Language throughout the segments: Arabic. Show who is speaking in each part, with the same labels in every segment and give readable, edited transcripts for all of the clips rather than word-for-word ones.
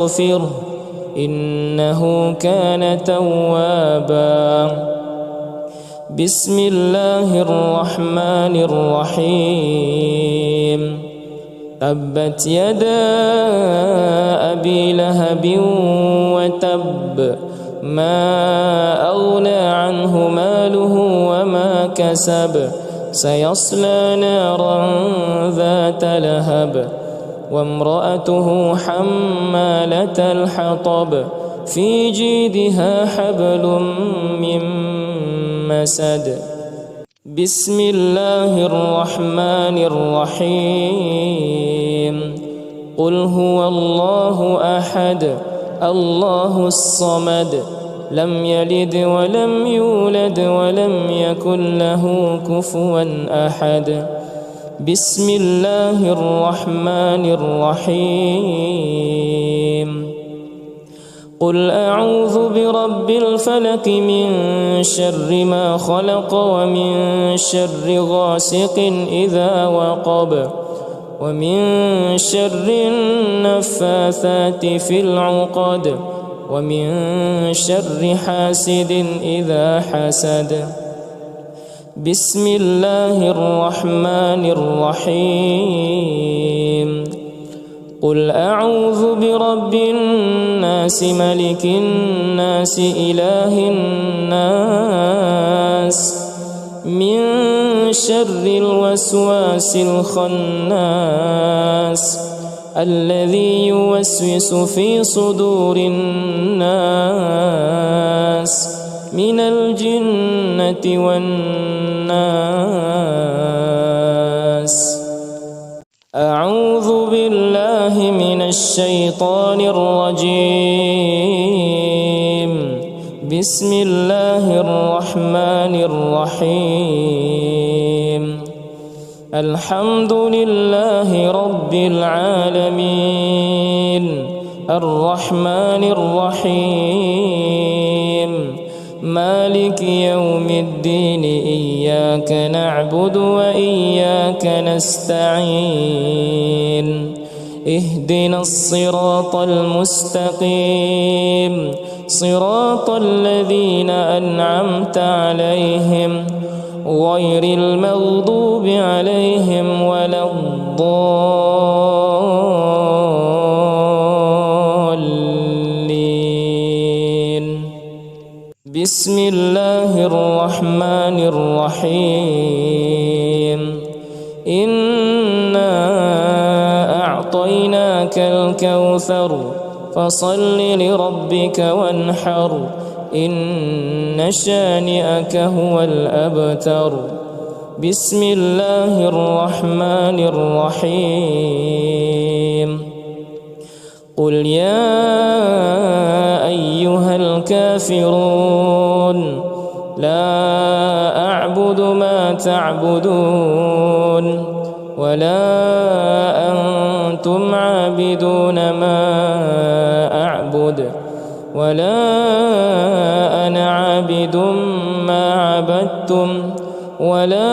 Speaker 1: واستغفره إنه كان توابا. بسم الله الرحمن الرحيم. تبت يدا أبي لهب وتب ما أغنى عنه ماله وما كسب سيصلى نارا ذات لهب وامرأته حمالة الحطب في جيدها حبل من مسد. بسم الله الرحمن الرحيم. قل هو الله أحد الله الصمد لم يلد ولم يولد ولم يكن له كفوا أحد. بسم الله الرحمن الرحيم. قل أعوذ برب الفلق من شر ما خلق ومن شر غاسق إذا وقب ومن شر النفاثات في العقد ومن شر حاسد إذا حسد. بسم الله الرحمن الرحيم. قل أعوذ برب الناس ملك الناس إله الناس من شر الوسواس الخناس الذي يوسوس في صدور الناس من الجنة والناس. أعوذ بالله من الشيطان الرجيم. بسم الله الرحمن الرحيم. الحمد لله رب العالمين الرحمن الرحيم مالك يوم الدين إياك نعبد وإياك نستعين اهدنا الصراط المستقيم صراط الذين أنعمت عليهم غير المغضوب عليهم ولا الضالين. بسم الله الرحمن الرحيم. إنا أعطيناك الكوثر فصل لربك وانحر إن شانئك هو الأبتر. بسم الله الرحمن الرحيم. قل يا أيها الكافرون لا أعبد ما تعبدون ولا أنتم عابدون ما أعبد ولا أنا عابد ما عبدتم ولا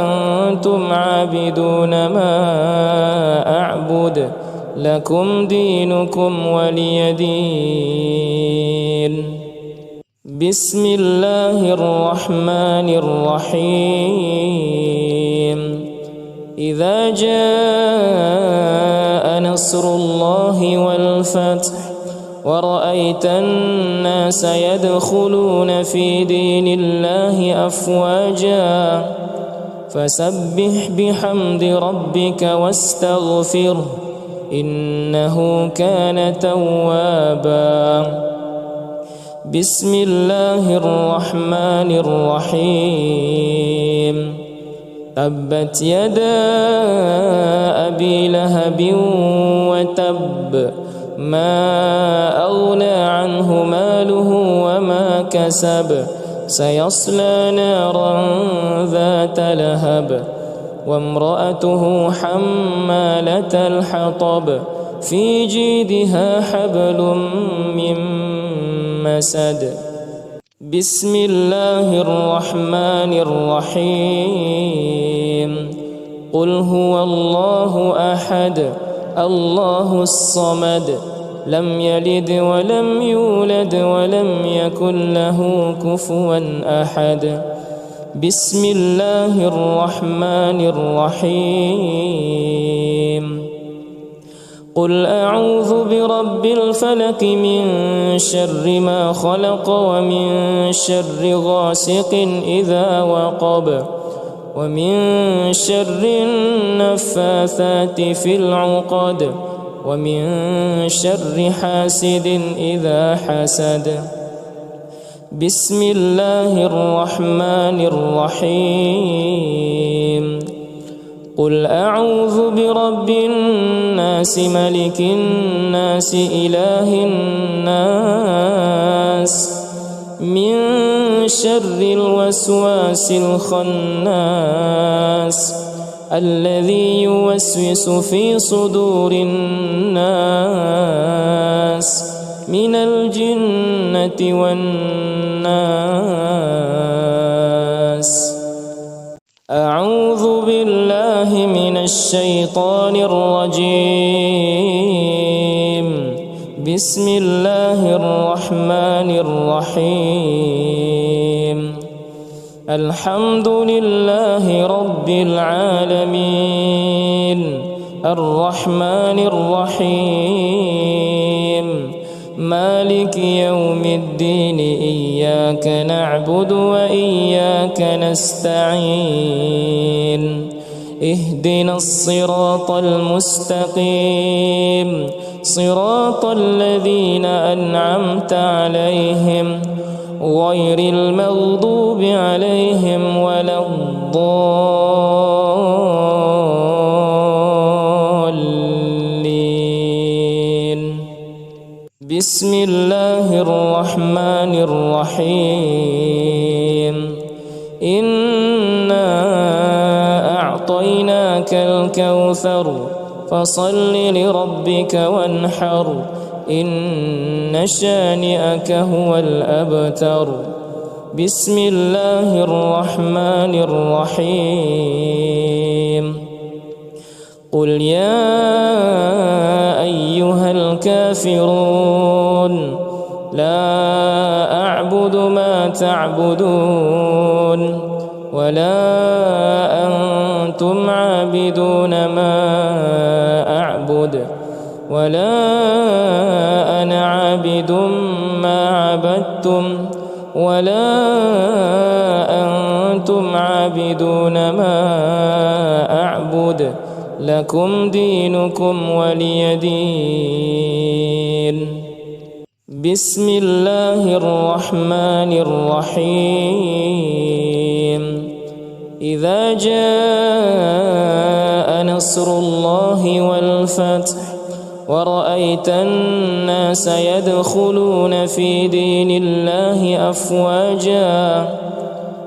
Speaker 1: أنتم عابدون ما أعبد لكم دينكم ولي دين. بسم الله الرحمن الرحيم. إذا جاء نصر الله والفتح ورأيت الناس يدخلون في دين الله أفواجا فسبح بحمد ربك واستغفره إنه كان توابا. بسم الله الرحمن الرحيم. تبت يدا أبي لهب وتب ما أغنى عنه ماله وما كسب سيصلى نارا ذات لهب وامرأته حمالة الحطب في جيدها حبل من مسد. بسم الله الرحمن الرحيم. قل هو الله أحد الله الصمد لم يلد ولم يولد ولم يكن له كفوا أحد. بسم الله الرحمن الرحيم. قل أعوذ برب الفلق من شر ما خلق ومن شر غاسق إذا وقب ومن شر النفاثات في العقد ومن شر حاسد إذا حسد. بسم الله الرحمن الرحيم. قل أعوذ برب الناس ملك الناس إله الناس من شر الوسواس الخناس الذي يوسوس في صدور الناس من الجنة والناس. أعوذ بالله من الشيطان الرجيم. بسم الله الرحمن الرحيم. الحمد لله رب العالمين الرحمن الرحيم مالك يوم الدين إياك نعبد وإياك نستعين اهدنا الصراط المستقيم صراط الذين أنعمت عليهم غير المغضوب عليهم ولا الضالين. بسم الله الرحمن الرحيم. إنا أعطيناك الكوثر فصل لربك وانحر إن شانئك هو الأبتر. بسم الله الرحمن الرحيم. قل يا أيها الكافرون لا أعبد ما تعبدون ولا أنتم عابدون ما أعبد ولا أنا عابد ما عبدتم ولا أنتم عابدون ما أعبد لكم دينكم ولي دين. بسم الله الرحمن الرحيم. إذا جاء نصر الله والفتح ورأيت الناس يدخلون في دين الله أفواجا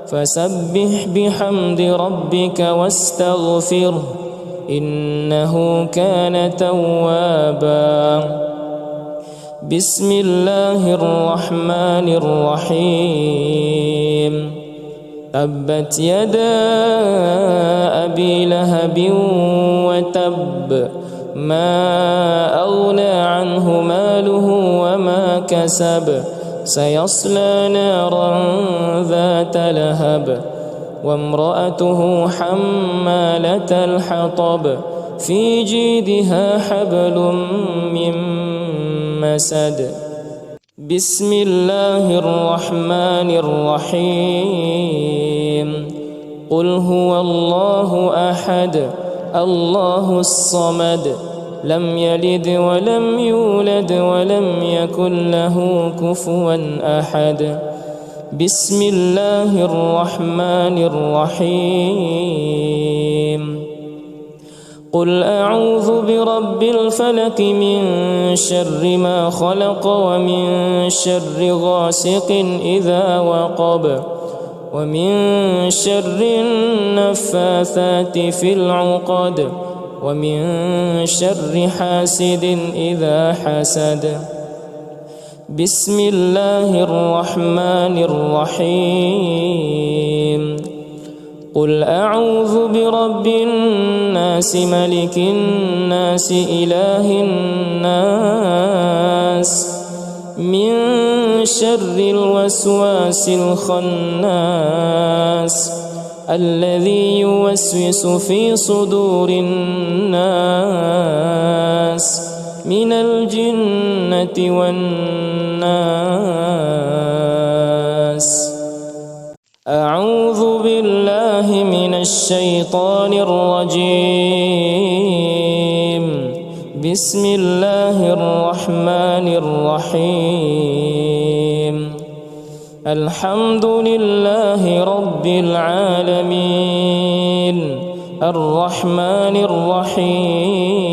Speaker 1: فسبح بحمد ربك واستغفره إنه كان توابا. بسم الله الرحمن الرحيم. تبت يدا أبي لهب وتب ما أغنى عنه ماله وما كسب سيصلى نارا ذات لهب وامرأته حمالة الحطب في جيدها حبل من مسد. بسم الله الرحمن الرحيم. قل هو الله أحد الله الصمد لم يلد ولم يولد ولم يكن له كفوا أحد. بسم الله الرحمن الرحيم. قل أعوذ برب الفلق من شر ما خلق ومن شر غاسق إذا وقب ومن شر النفاثات في العقد ومن شر حاسد إذا حسد. بسم الله الرحمن الرحيم. قل أعوذ برب الناس ملك الناس إله الناس من شر الوسواس الخناس الذي يوسوس في صدور الناس من الجنة والناس. أعوذ بالله من الشيطان الرجيم. بسم الله الرحمن الرحيم. الحمد لله رب العالمين الرحمن الرحيم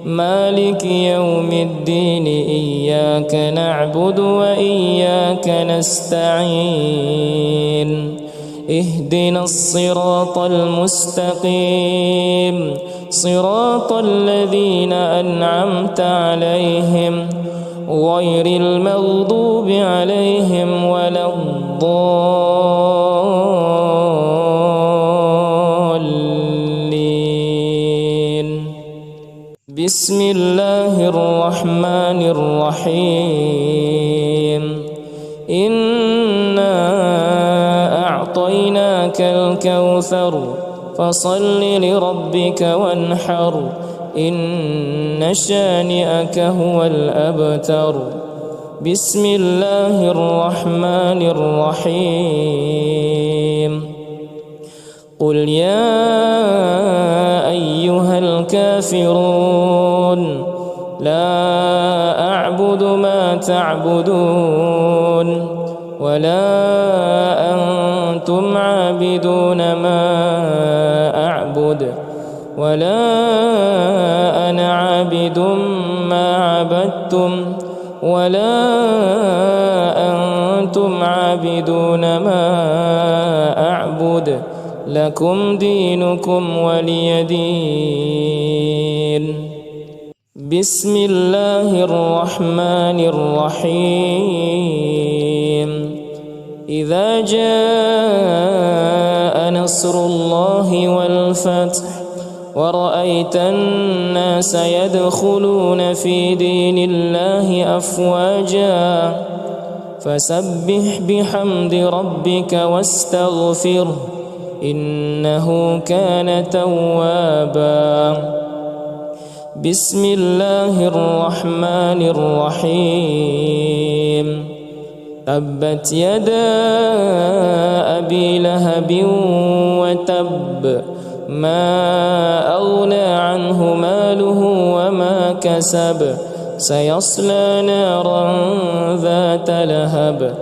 Speaker 1: مالك يوم الدين إياك نعبد وإياك نستعين اهدنا الصراط المستقيم صراط الذين أنعمت عليهم غير المغضوب عليهم ولا الضالين. بسم الله الرحمن الرحيم. إنا أعطيناك الكوثر فصل لربك وانحر إن شانئك هو الأبتر. بسم الله الرحمن الرحيم. قل يا أيها الكافرون لا أعبد ما تعبدون ولا أنتم عابدون ما أعبد ولا أنا عابد ما عبدتم ولا أنتم عابدون ما أعبد لكم دينكم ولي دين. بسم الله الرحمن الرحيم. إذا جاء نصر الله والفتح ورأيت الناس يدخلون في دين الله أفواجا فسبح بحمد ربك واستغفره إنه كان توابا. بسم الله الرحمن الرحيم. تبت يدا أبي لهب وتب ما أغنى عنه ماله وما كسب سيصلى نارا ذات لهب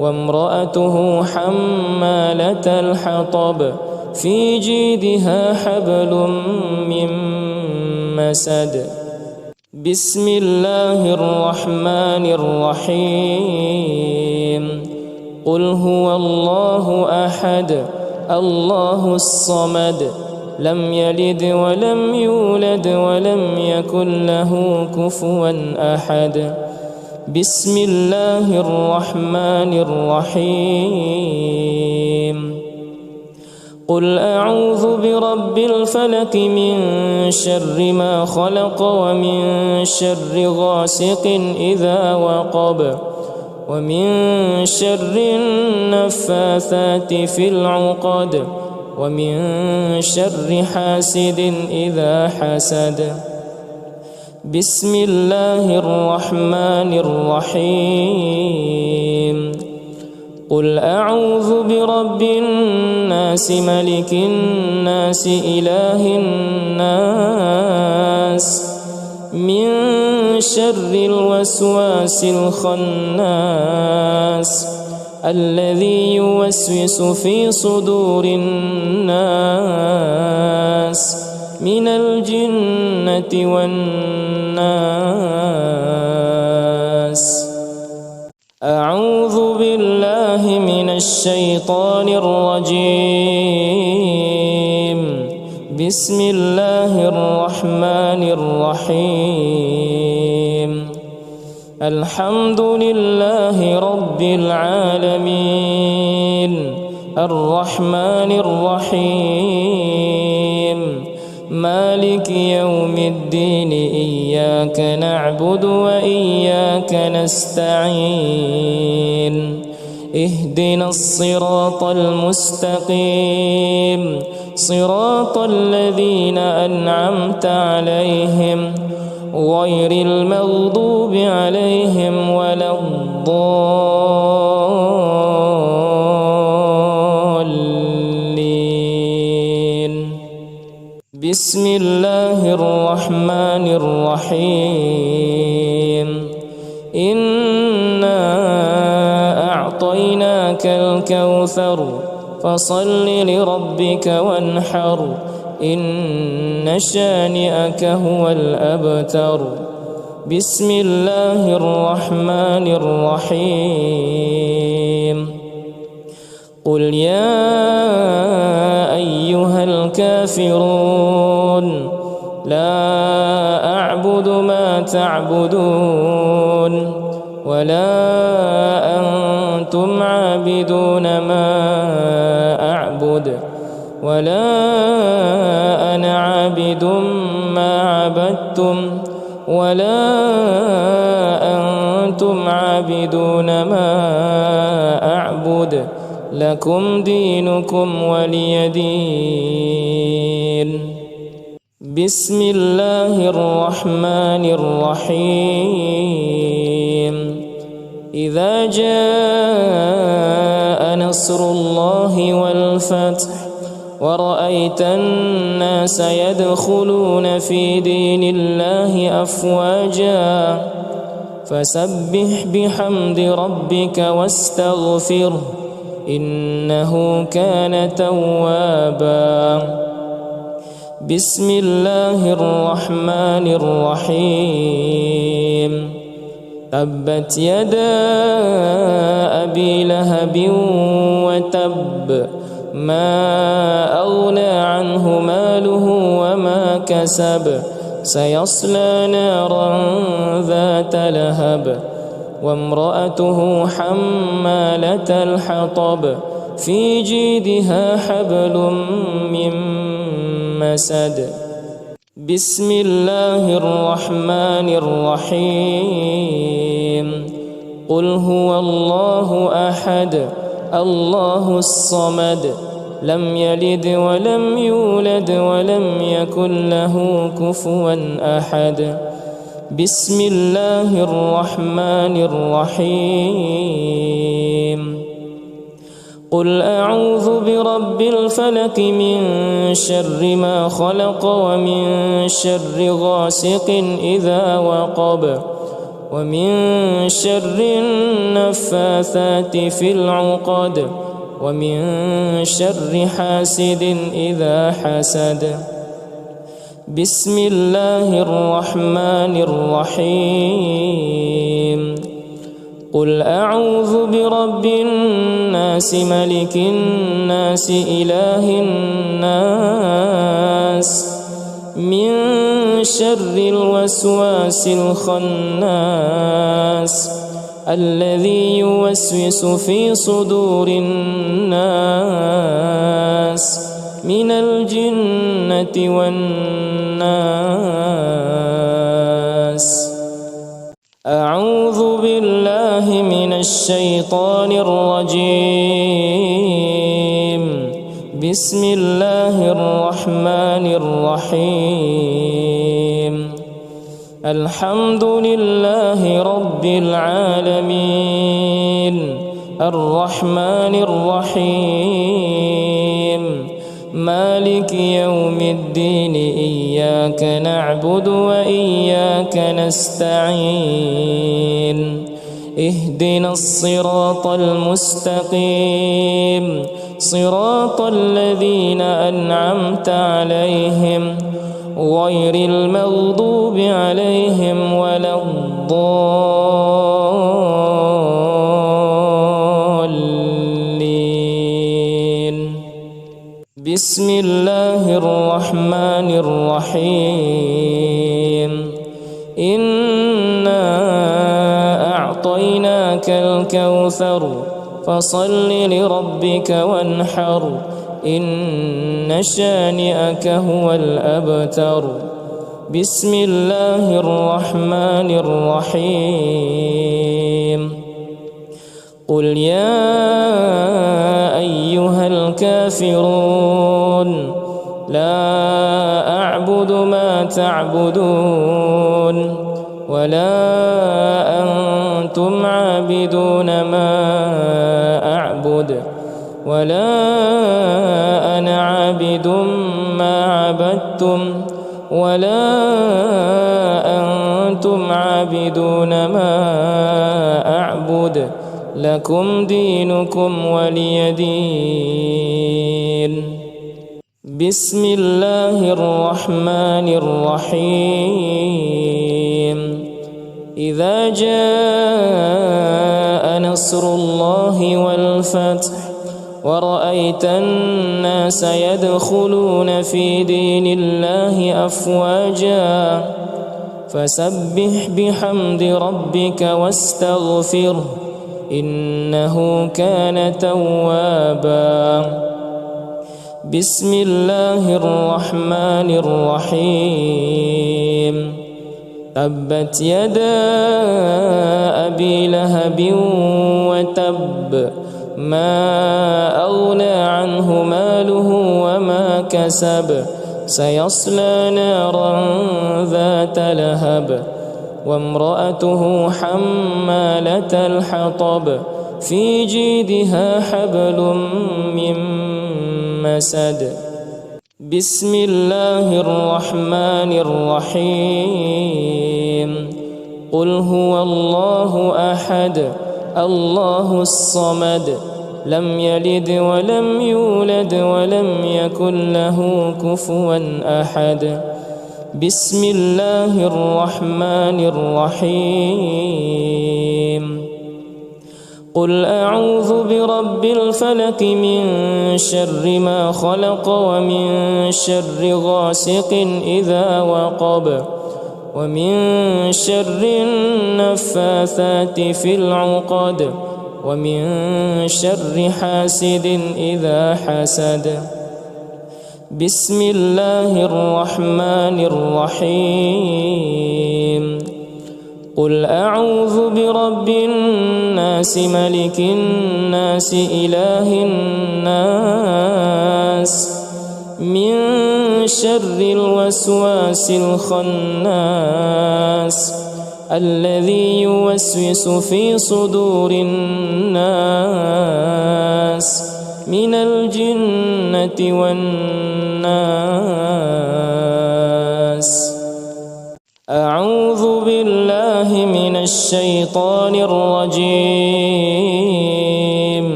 Speaker 1: وامرأته حمالة الحطب في جيدها حبل من مسد. بسم الله الرحمن الرحيم. قل هو الله أحد الله الصمد لم يلد ولم يولد ولم يكن له كفوا أحد. بسم الله الرحمن الرحيم. قل أعوذ برب الفلق من شر ما خلق ومن شر غاسق إذا وقب ومن شر النفاثات في العقد ومن شر حاسد إذا حسد. بسم الله الرحمن الرحيم. قل أعوذ برب الناس ملك الناس إله الناس من شر الوسواس الخناس الذي يوسوس في صدور الناس من الجنة والناس. أعوذ بالله من الشيطان الرجيم. بسم الله الرحمن الرحيم. الحمد لله رب العالمين الرحمن الرحيم مالك يوم الدين إياك نعبد وإياك نستعين اهدنا الصراط المستقيم صراط الذين أنعمت عليهم غير المغضوب عليهم ولا الضالين. بسم الله الرحمن الرحيم إنا أعطيناك الكوثر فصل لربك وانحر إن شانئك هو الأبتر. بسم الله الرحمن الرحيم قل يا أيها الكافرون لا أعبد ما تعبدون ولا أنتم عابدون ما أعبد ولا أنا عابد ما عبدتم ولا أنتم عابدون ما أعبد لكم دينكم ولي دين. بسم الله الرحمن الرحيم إذا جاء نصر الله والفتح ورأيت الناس يدخلون في دين الله أفواجا فسبح بحمد ربك واستغفره إنه كان توابا. بسم الله الرحمن الرحيم تبت يدا أبي لهب وتب ما أغنى عنه ماله وما كسب سيصلى نارا ذات لهب وامرأته حمالة الحطب في جيدها حبل من مسد. بسم الله الرحمن الرحيم قل هو الله أحد الله الصمد لم يلد ولم يولد ولم يكن له كفوا أحد. بسم الله الرحمن الرحيم قل أعوذ برب الفلق من شر ما خلق ومن شر غاسق إذا وقب ومن شر النفاثات في العقد ومن شر حاسد إذا حسد. بسم الله الرحمن الرحيم قل أعوذ برب الناس ملك الناس إله الناس من شر الوسواس الخناس الذي يوسوس في صدور الناس من الجنة والناس. أعوذ بالله من الشيطان الرجيم. بسم الله الرحمن الرحيم الحمد لله رب العالمين الرحمن الرحيم مالك يوم الدين إياك نعبد وإياك نستعين اهدنا الصراط المستقيم صراط الذين أنعمت عليهم غير المغضوب عليهم ولا الضالين. بسم الله الرحمن الرحيم إنا أعطيناك الكوثر فصل لربك وانحر إن شانئك هو الأبتر. بسم الله الرحمن الرحيم. قل يا أيها الكافرون لا أعبد ما تعبدون ولا أنتم عابدون ما أعبد ولا أنا عابد ما عبدتم ولا أنتم عابدون ما أعبد لكم دينكم ولي دين. بسم الله الرحمن الرحيم. إذا جاء نصر الله والفتح ورأيت الناس يدخلون في دين الله أفواجا فسبح بحمد ربك واستغفره إنه كان توابا. بسم الله الرحمن الرحيم. تبت يدا أبي لهب وتب ما أغنى عنه ماله وما كسب سيصلى نارا ذات لهب وامرأته حمالة الحطب في جيدها حبل من مسد. بسم الله الرحمن الرحيم. قل هو الله أحد الله الصمد لم يلد ولم يولد ولم يكن له كفوا أحد. بسم الله الرحمن الرحيم. قل أعوذ برب الفلق من شر ما خلق ومن شر غاسق إذا وقب ومن شر النفاثات في العقد ومن شر حاسد إذا حسد. بسم الله الرحمن الرحيم. قل أعوذ برب الناس ملك الناس إله الناس من شر الوسواس الخناس الذي يوسوس في صدور الناس من الجنة والناس. أعوذ بالله من الشيطان الرجيم.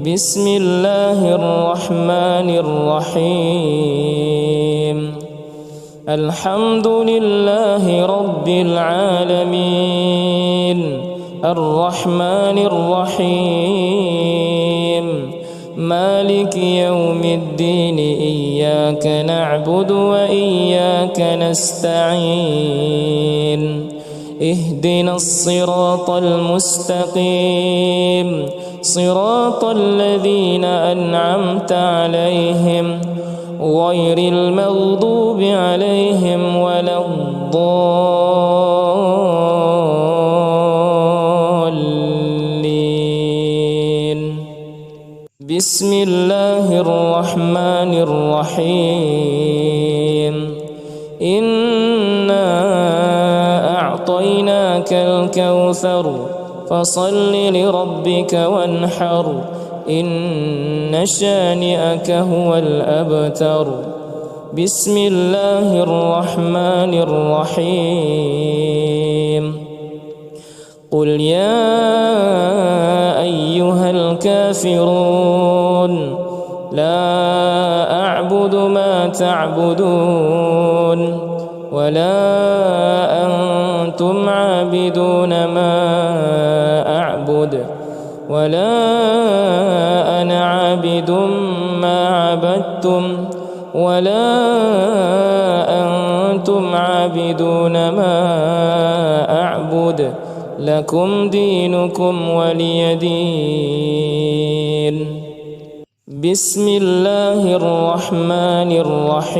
Speaker 1: بسم الله الرحمن الرحيم. الحمد لله رب العالمين الرحمن الرحيم مالك يوم الدين إياك نعبد وإياك نستعين اهدنا الصراط المستقيم صراط الذين أنعمت عليهم غير المغضوب عليهم ولا الضالين. بسم الله الرحمن الرحيم. إنا أعطيناك الكوثر فصل لربك وانحر إن شانئك هو الأبتر. بسم الله الرحمن الرحيم. قل يا أيها الكافرون لا أعبد ما تعبدون ولا أنتم عابدون ما أعبد ولا أنا عابد ما عبدتم ولا أنتم عابدون ما أعبد لكم دينكم ولي دين. بسم الله الرحمن الرحيم.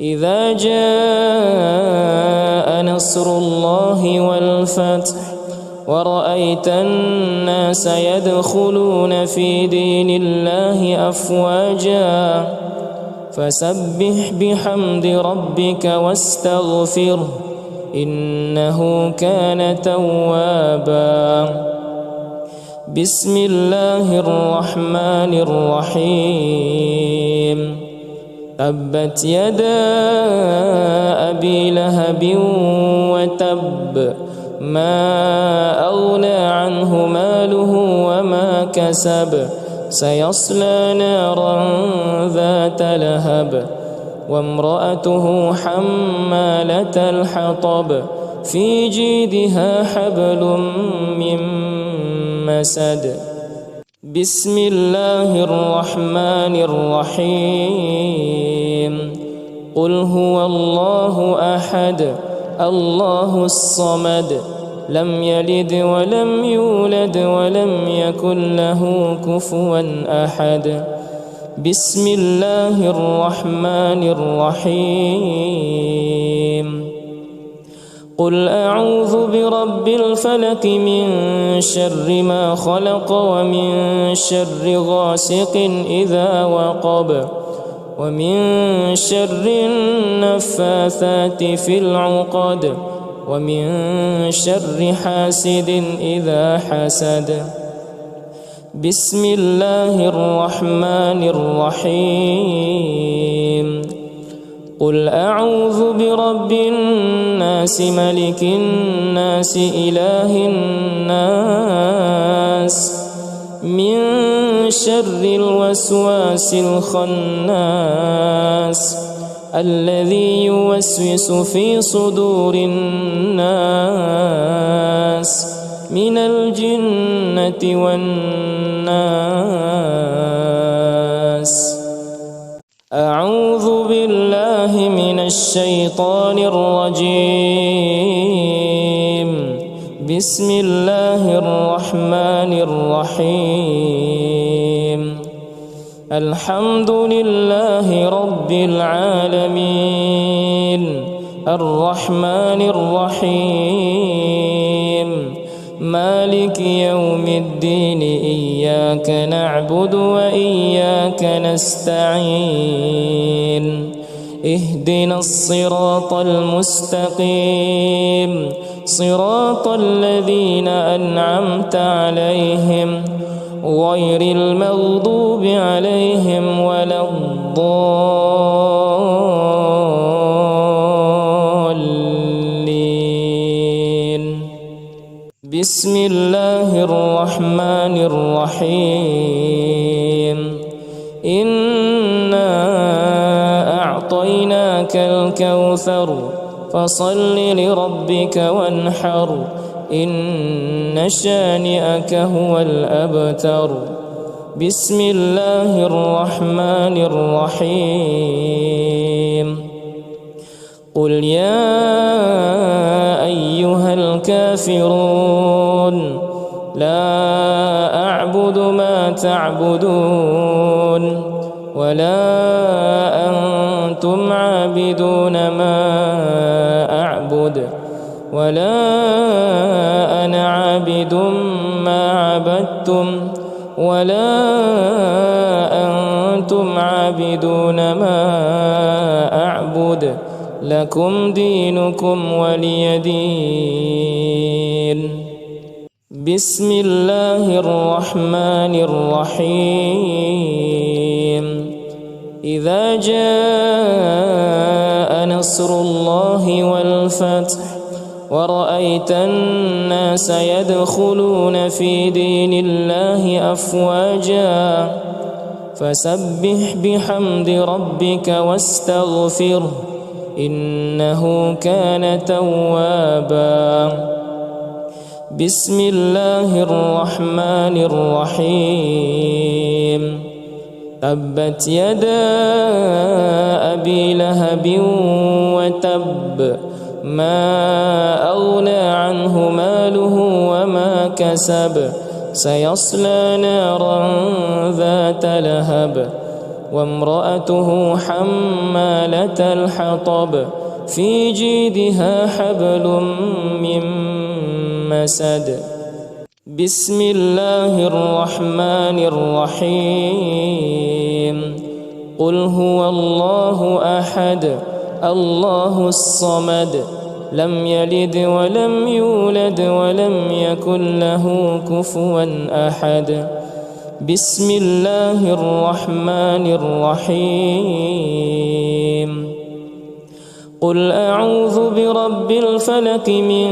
Speaker 1: إذا جاء نصر الله والفتح ورأيت الناس يدخلون في دين الله أفواجا فسبح بحمد ربك واستغفره إنه كان توابا. بسم الله الرحمن الرحيم. تبت يدا أبي لهب وتب ما أغنى عنه ماله وما كسب سيصلى نارا ذات لهب وامرأته حمالة الحطب في جيدها حبل من مسد. بسم الله الرحمن الرحيم. قل هو الله أحد الله الصمد لم يلد ولم يولد ولم يكن له كفوا أحد. بسم الله الرحمن الرحيم. قل أعوذ برب الفلق من شر ما خلق ومن شر غاسق إذا وقب ومن شر النفاثات في العقد ومن شر حاسد إذا حسد. بسم الله الرحمن الرحيم. قل أعوذ برب الناس ملك الناس إله الناس من شر الوسواس الخناس الذي يوسوس في صدور الناس من الجنة والناس. أعوذ بالله من الشيطان الرجيم. بسم الله الرحمن الرحيم. الحمد لله رب العالمين الرحمن الرحيم مالك يوم الدين إياك نعبد وإياك نستعين اهدنا الصراط المستقيم صراط الذين أنعمت عليهم غير المغضوب عليهم ولا الضالين. بسم الله الرحمن الرحيم. إنا أعطيناك الكوثر فصل لربك وانحر إن شانئك هو الأبتر. بسم الله الرحمن الرحيم. قل يا أيها الكافرون لا أعبد ما تعبدون ولا أنتم عابدون ما أعبد ولا أنا عابد ما عبدتم ولا أنتم عابدون ما أعبد لكم دينكم ولي دين. بسم الله الرحمن الرحيم. إذا جاء نصر الله والفتح ورأيت الناس يدخلون في دين الله أفواجا فسبح بحمد ربك واستغفره إنه كان توابا. بسم الله الرحمن الرحيم. تبت يدا أبي لهب وتب ما أغنى عنه ماله وما كسب سيصلى نارا ذات لهب وامرأته حمالة الحطب في جيدها حبل من مسد. بسم الله الرحمن الرحيم. قل هو الله أحد الله الصمد لم يلد ولم يولد ولم يكن له كفوا أحد. بسم الله الرحمن الرحيم. قل أعوذ برب الفلق من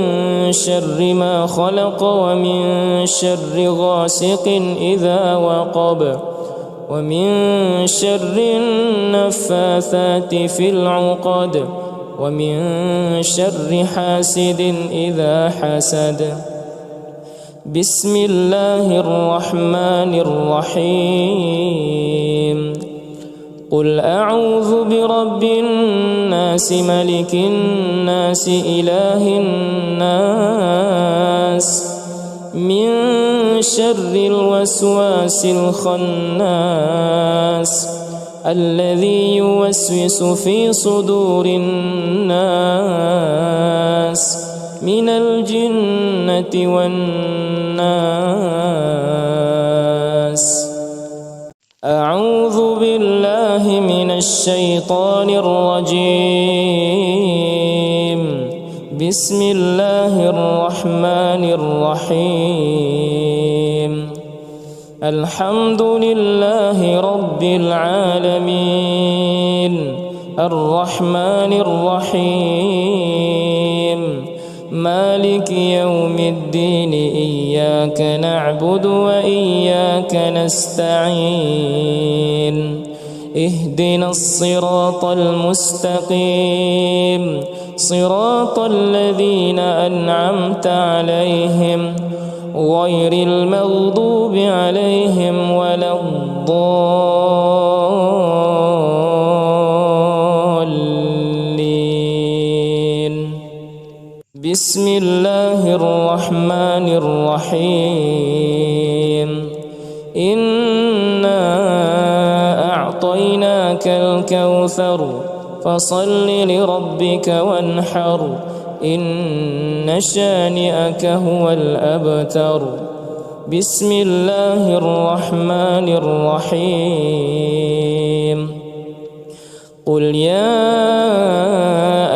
Speaker 1: شر ما خلق ومن شر غاسق إذا وقب ومن شر النفاثات في العقد ومن شر حاسد إذا حسد. بسم الله الرحمن الرحيم. قل أعوذ برب الناس ملك الناس إله الناس من شر الوسواس الخناس الذي يوسوس في صدور الناس من الجنة والناس. أعوذ بالله من الشيطان الرجيم. بسم الله الرحمن الرحيم. الحمد لله رب العالمين الرحمن الرحيم مالك يوم الدين إياك نعبد وإياك نستعين اهدنا الصراط المستقيم صراط الذين أنعمت عليهم غير المغضوب عليهم ولا الضالين. بسم الله الرحمن الرحيم. إنا أعطيناك الكوثر فصل لربك وانحر إن شانئك هو الأبتر. بسم الله الرحمن الرحيم. قل يا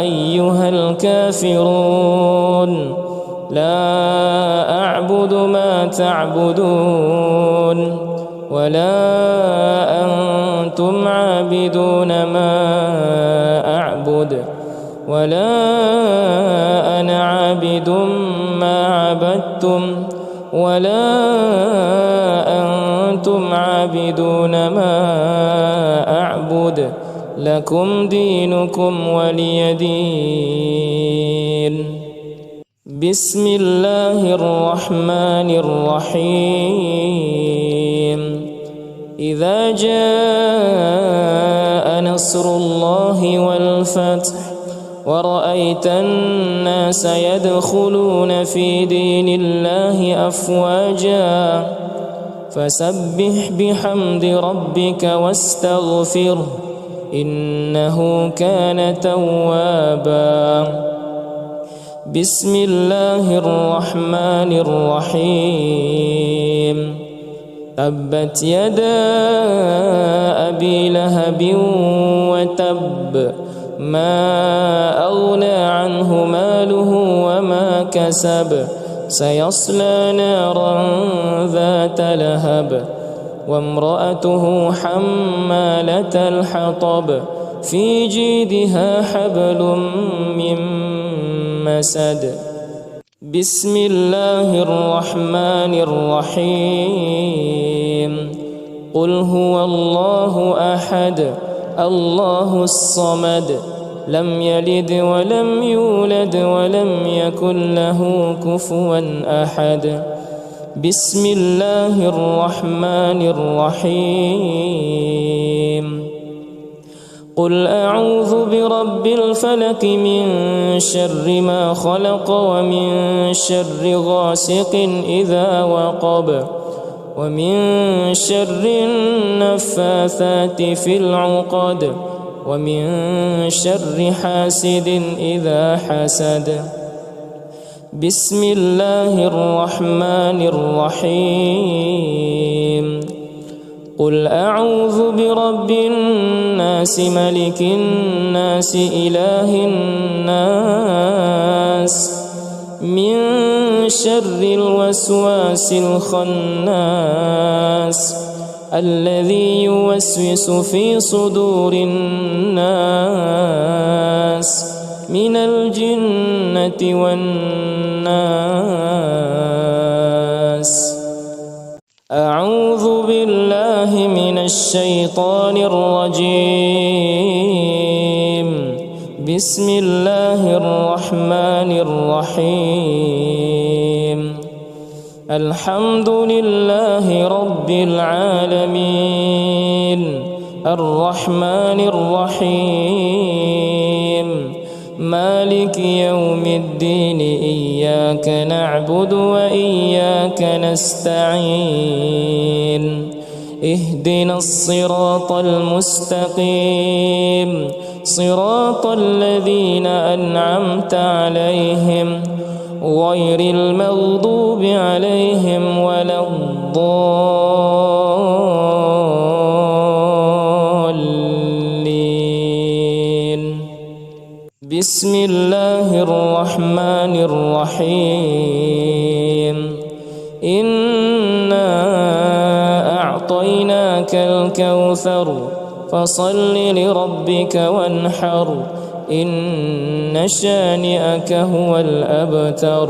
Speaker 1: أيها الكافرون لا أعبد ما تعبدون ولا أنتم عابدون ما أعبد ولا أنا عابد ما عبدتم ولا أنتم عابدون ما أعبد لكم دينكم ولي دين. بسم الله الرحمن الرحيم. إذا جاء نصر الله والفتح ورأيت الناس يدخلون في دين الله أفواجا فسبح بحمد ربك واستغفره إنه كان توابا. بسم الله الرحمن الرحيم. تبت يدا أبي لهب وتب ما أغنى عنه ماله وما كسب سيصلى نارا ذات لهب وامرأته حمالة الحطب في جيدها حبل من مسد. بسم الله الرحمن الرحيم. قل هو الله أحد الله الصمد لم يلد ولم يولد ولم يكن له كفوا أحد. بسم الله الرحمن الرحيم. قل أعوذ برب الفلق من شر ما خلق ومن شر غاسق إذا وقب ومن شر النفاثات في العقد ومن شر حاسد إذا حسد. بسم الله الرحمن الرحيم. قل أعوذ برب الناس ملك الناس إله الناس من شر الوسواس الخناس الذي يوسوس في صدور الناس من الجنة والناس. أعوذ بالله من الشيطان الرجيم. بسم الله الرحمن الرحيم. الحمد لله رب العالمين الرحمن الرحيم مالك يوم الدين إياك نعبد وإياك نستعين اهدنا الصراط المستقيم صراط الذين أنعمت عليهم غير المغضوب عليهم ولا الضالين. بسم الله الرحمن الرحيم. إنا أعطيناك الكوثر فصل لربك وانحر إن شانئك هو الأبتر.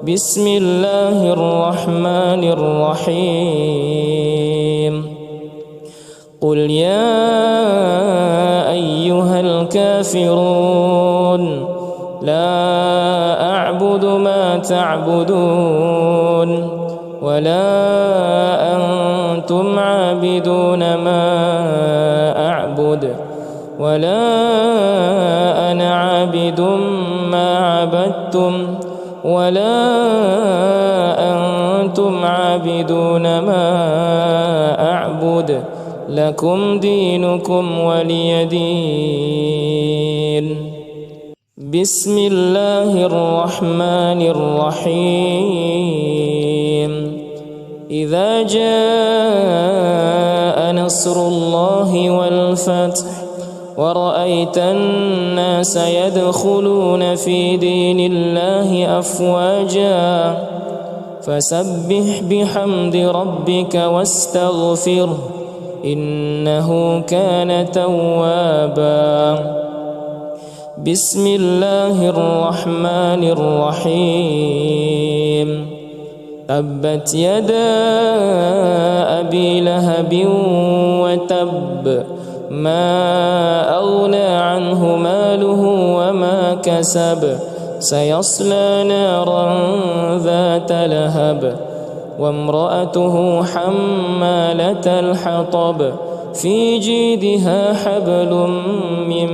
Speaker 1: بسم الله الرحمن الرحيم. قل يا أيها الكافرون لا أعبد ما تعبدون ولا أنتم عابدون ما أعبد ولا أنا عابد ما عبدتم ولا أنتم عابدون ما أعبد لكم دينكم ولي دين. بسم الله الرحمن الرحيم. إذا جاء نصر الله والفتح ورأيت الناس يدخلون في دين الله أفواجا فسبح بحمد ربك واستغفره إنه كان توابا. بسم الله الرحمن الرحيم. تبت يدا أبي لهب وتب ما أغنى عنه ماله وما كسب سيصلى نارا ذات لهب وامرأته حمالة الحطب في جيدها حبل من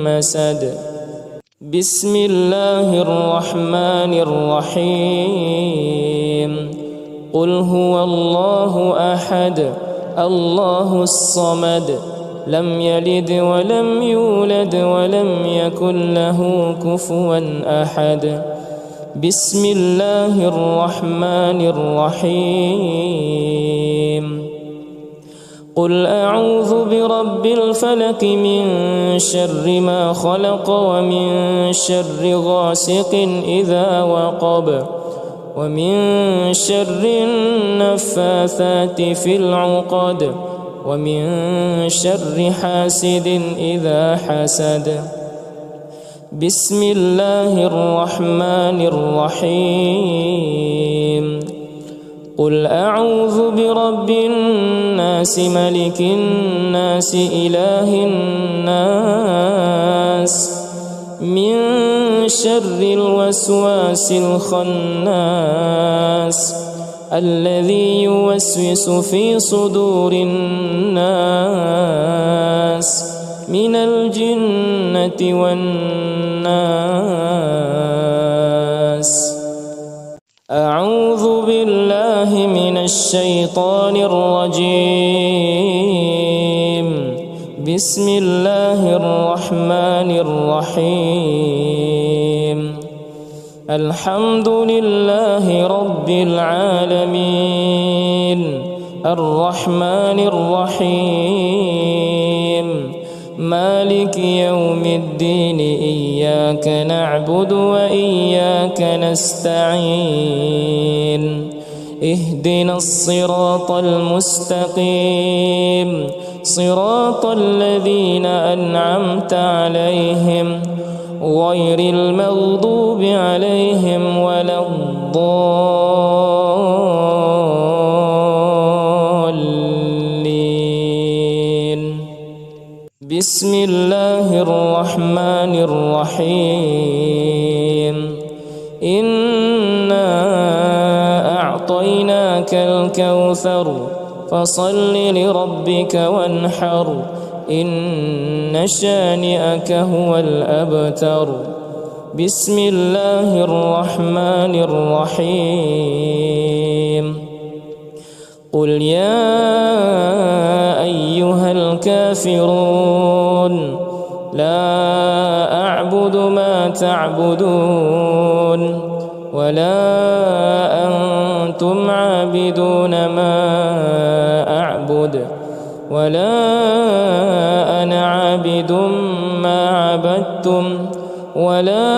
Speaker 1: مسد. بسم الله الرحمن الرحيم. قل هو الله أحد الله الصمد لم يلد ولم يولد ولم يكن له كفوا أحد. بسم الله الرحمن الرحيم. قل أعوذ برب الفلق من شر ما خلق ومن شر غاسق إذا وقب ومن شر النفاثات في العقد ومن شر حاسد إذا حسد. بسم الله الرحمن الرحيم. قل أعوذ برب الناس ملك الناس إله الناس من شر الوسواس الخناس الذي يوسوس في صدور الناس من الجنة والناس. أعوذ بالله من الشيطان الرجيم. بسم الله الرحمن الرحيم. الحمد لله رب العالمين الرحمن الرحيم مالك يوم الدين إياك نعبد وإياك نستعين اهدنا الصراط المستقيم صراط الذين أنعمت عليهم غير المغضوب عليهم ولا الضالين. بسم الله الرحمن الرحيم. إنا أعطيناك الكوثر فصل لربك وانحر إن شانئك هو الأبتر. بسم الله الرحمن الرحيم. قل يا أيها الكافرون لا أعبد ما تعبدون ولا أنتم عابدون ما أعبد ولا أنا عابد ما عبدتم ولا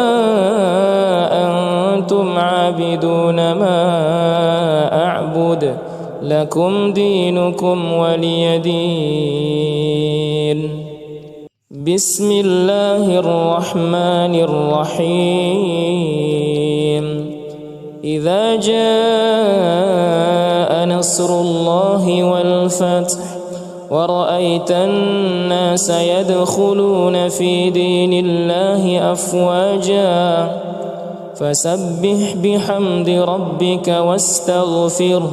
Speaker 1: أنتم عابدون ما أعبد لكم دينكم ولي دين. بسم الله الرحمن الرحيم. إذا جاء نصر الله والفتح ورأيت الناس يدخلون في دين الله أفواجا فسبح بحمد ربك واستغفره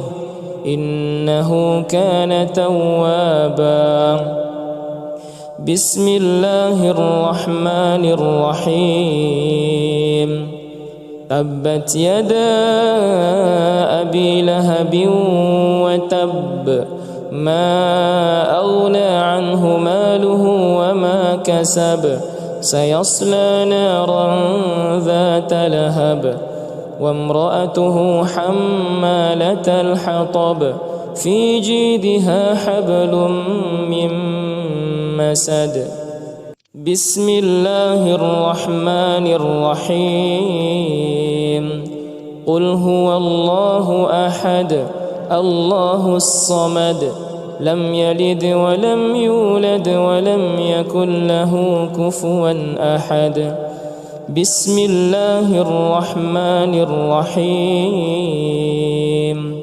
Speaker 1: إنه كان توابا. بسم الله الرحمن الرحيم. تبت يدا أبي لهب وتب ما أغنى عنه ماله وما كسب سيصلى نارا ذات لهب وامرأته حمالة الحطب في جيدها حبل من مسد. بسم الله الرحمن الرحيم. قل هو الله أحد الله الصمد لم يلد ولم يولد ولم يكن له كفوا أحد. بسم الله الرحمن الرحيم.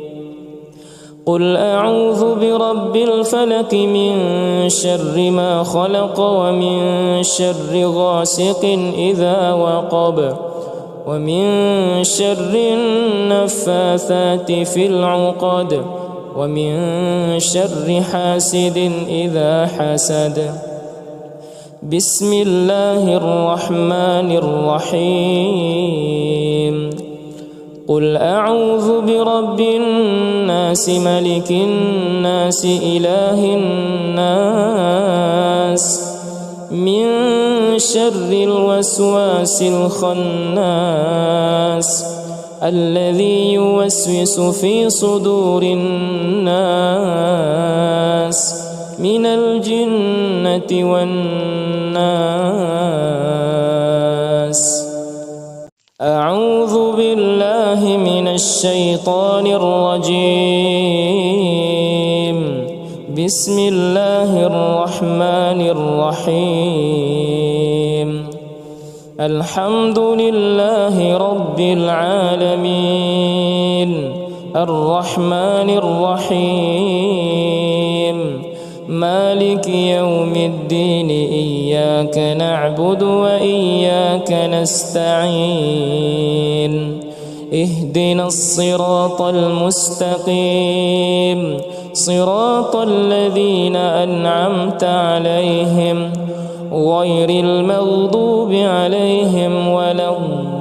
Speaker 1: قل أعوذ برب الفلق من شر ما خلق ومن شر غاسق إذا وقب ومن شر النفاثات في العقد ومن شر حاسد إذا حسد. بسم الله الرحمن الرحيم. قل أعوذ برب الناس ملك الناس إله الناس من شر الوسواس الخناس الذي يوسوس في صدور الناس من الجنة والناس. أعوذ بالله من الشيطان الرجيم. بسم الله الرحمن الرحيم. الحمد لله رب العالمين الرحمن الرحيم مالك يوم الدين إياك نعبد وإياك نستعين اهدنا الصراط المستقيم صراط الذين أنعمت عليهم غير المغضوب عليهم ولا الضالين.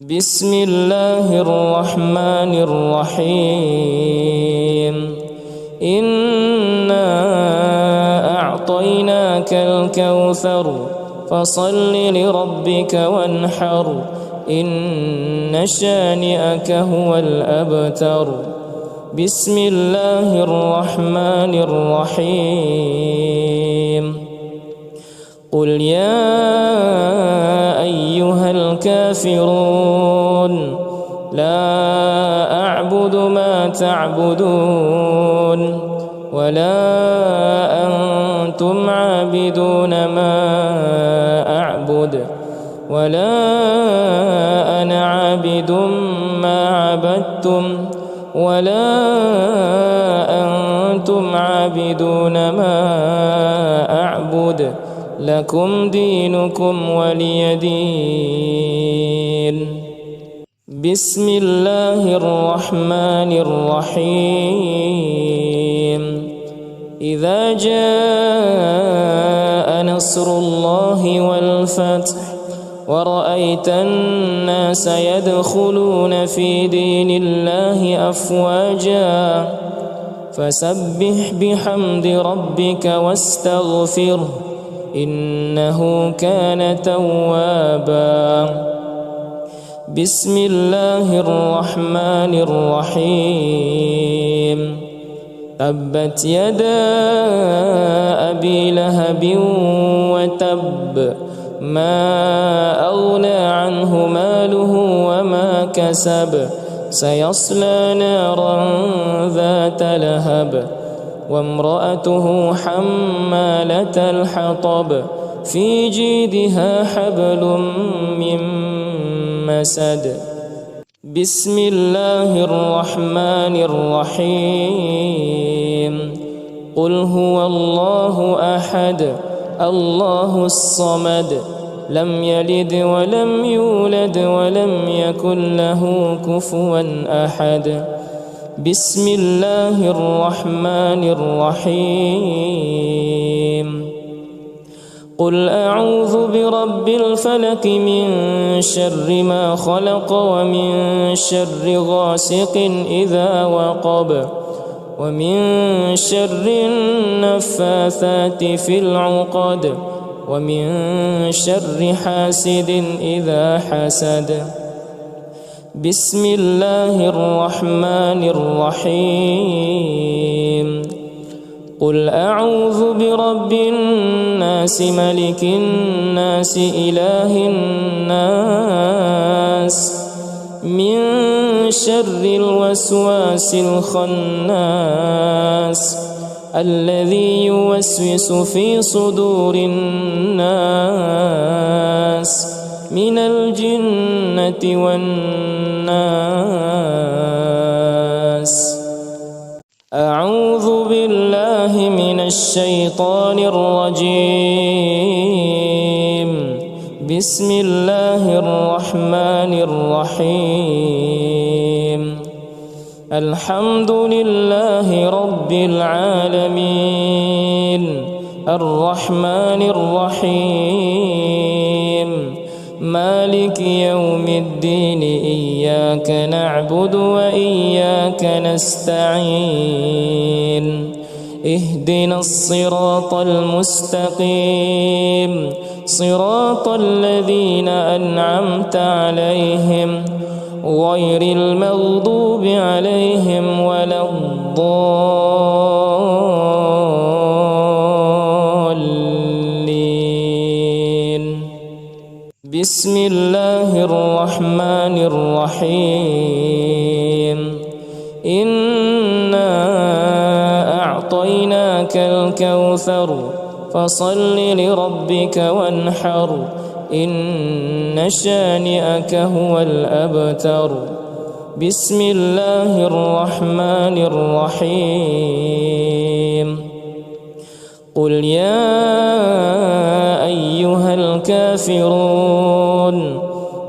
Speaker 1: بسم الله الرحمن الرحيم. إنا أعطيناك الكوثر فصل لربك وانحر إن شانئك هو الأبتر. بسم الله الرحمن الرحيم. قل يا أيها الكافرون لا أعبد ما تعبدون ولا أنتم عابدون ما أعبد ولا أنا عابد ما عبدتم ولا أنتم عابدون ما أعبد لكم دينكم ولي دين. بسم الله الرحمن الرحيم. إذا جاء نصر الله والفتح ورأيت الناس يدخلون في دين الله أفواجا فسبح بحمد ربك واستغفره إنه كان توابا. بسم الله الرحمن الرحيم. تبت يدا أبي لهب وتب ما أغنى عنه ماله وما كسب سيصلى نارا ذات لهب وامرأته حمالة الحطب في جيدها حبل من مسد. بسم الله الرحمن الرحيم. قل هو الله أحد الله الصمد لم يلد ولم يولد ولم يكن له كفوا أحد. بسم الله الرحمن الرحيم. قل أعوذ برب الفلق من شر ما خلق ومن شر غاسق إذا وقب ومن شر النفاثات في العقد ومن شر حاسد إذا حسد. بسم الله الرحمن الرحيم. قل أعوذ برب الناس ملك الناس إله الناس من شر الوسواس الخناس الذي يوسوس في صدور الناس من الجنة والناس. أعوذ بالله من الشيطان الرجيم. بسم الله الرحمن الرحيم. الحمد لله رب العالمين الرحمن الرحيم مالك يوم الدين إياك نعبد وإياك نستعين اهدنا الصراط المستقيم صراط الذين أنعمت عليهم غير المغضوب عليهم ولا الضالين. بسم الله الرحمن الرحيم. إنا أعطيناك الكوثر فصل لربك وانحر إن شانئك هو الأبتر. بسم الله الرحمن الرحيم. قل يا أيها الكافرون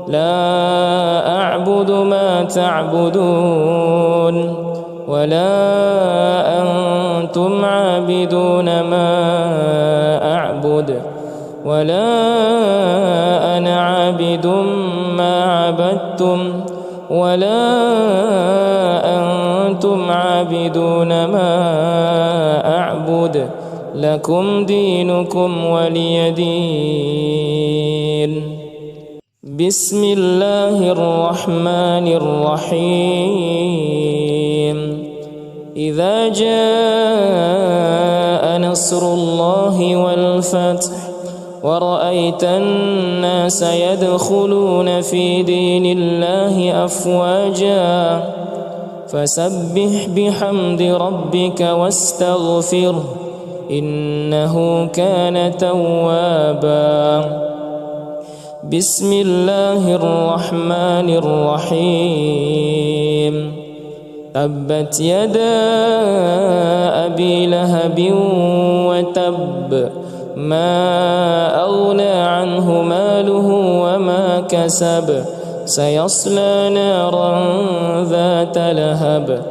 Speaker 1: لا أعبد ما تعبدون ولا أنتم عابدون ما أعبد ولا أنا عابد ما عبدتم ولا أنتم عابدون ما أعبد لكم دينكم ولي دين. بسم الله الرحمن الرحيم. إذا جاء نصر الله والفتح ورأيت الناس يدخلون في دين الله أفواجا فسبح بحمد ربك واستغفره إنه كان توابا. بسم الله الرحمن الرحيم. تبت يدا أبي لهب وتب ما أغنى عنه ماله وما كسب سيصلى نارا ذات لهب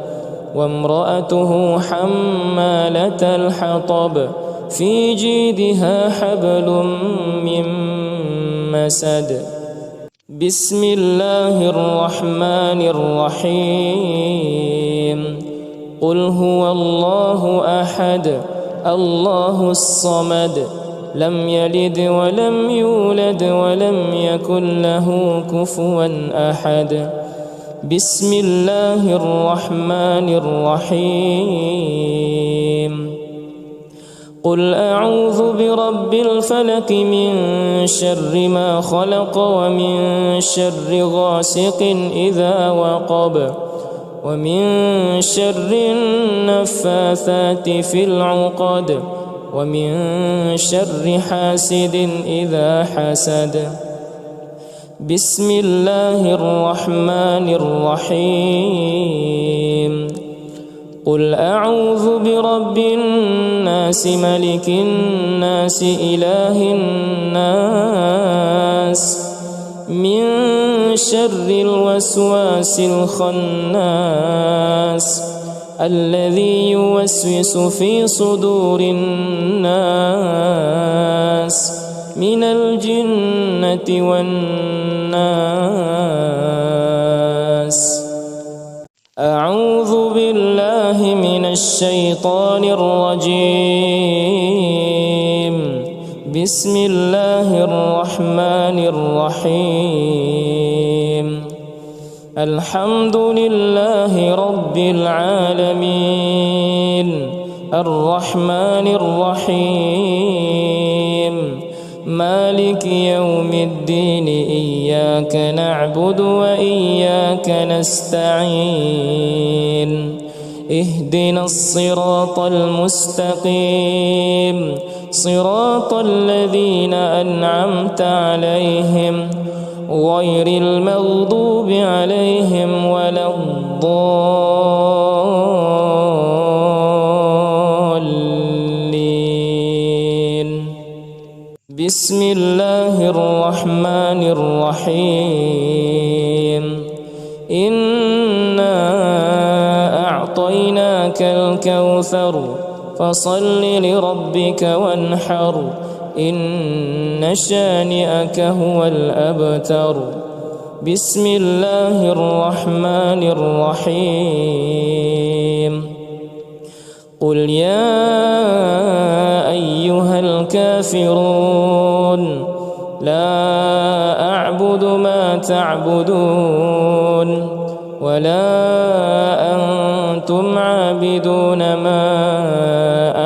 Speaker 1: وامرأته حمالة الحطب في جيدها حبل من مسد. بسم الله الرحمن الرحيم. قل هو الله أحد الله الصمد لم يلد ولم يولد ولم يكن له كفوا أحد. بسم الله الرحمن الرحيم. قل أعوذ برب الفلق من شر ما خلق ومن شر غاسق إذا وقب ومن شر النفاثات في العقد ومن شر حاسد إذا حسد. بسم الله الرحمن الرحيم. قل أعوذ برب الناس ملك الناس إله الناس من شر الوسواس الخناس الذي يوسوس في صدور الناس من الجنة والناس. أعوذ بالله من الشيطان الرجيم. بسم الله الرحمن الرحيم. الحمد لله رب العالمين الرحمن الرحيم مالك يوم الدين إياك نعبد وإياك نستعين اهدنا الصراط المستقيم صراط الذين أنعمت عليهم غير المغضوب عليهم ولا الضالين. بسم الله الرحمن الرحيم. إنا أعطيناك الكوثر فصل لربك وانحر إن شانئك هو الأبتر. بسم الله الرحمن الرحيم. قل يا أيها الكافرون لا أعبد ما تعبدون ولا أنتم عابدون ما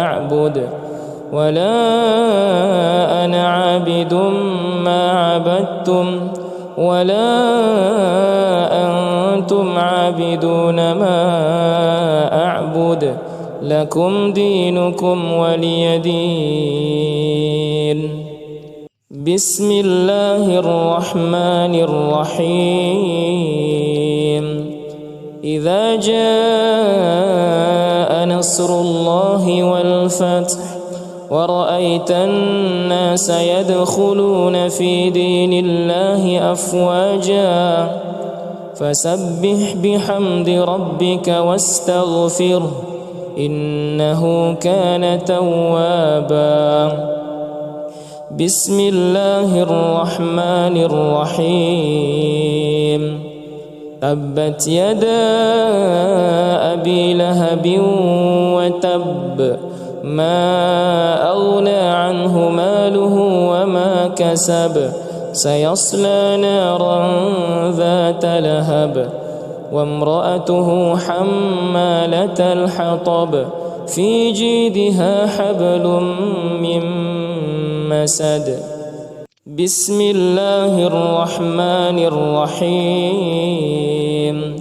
Speaker 1: أعبد ولا أنا عابد ما عبدتم ولا أنتم عابدون ما أعبد لكم دينكم ولي دين. بسم الله الرحمن الرحيم. إذا جاء نصر الله والفتح ورأيت الناس يدخلون في دين الله أفواجا فسبح بحمد ربك واستغفره إنه كان توابا. بسم الله الرحمن الرحيم. تبت يدا أبي لهب وتب ما أغنى عنه ماله وما كسب سيصلى نارا ذات لهب وامرأته حمالة الحطب في جيدها حبل من مسد. بسم الله الرحمن الرحيم.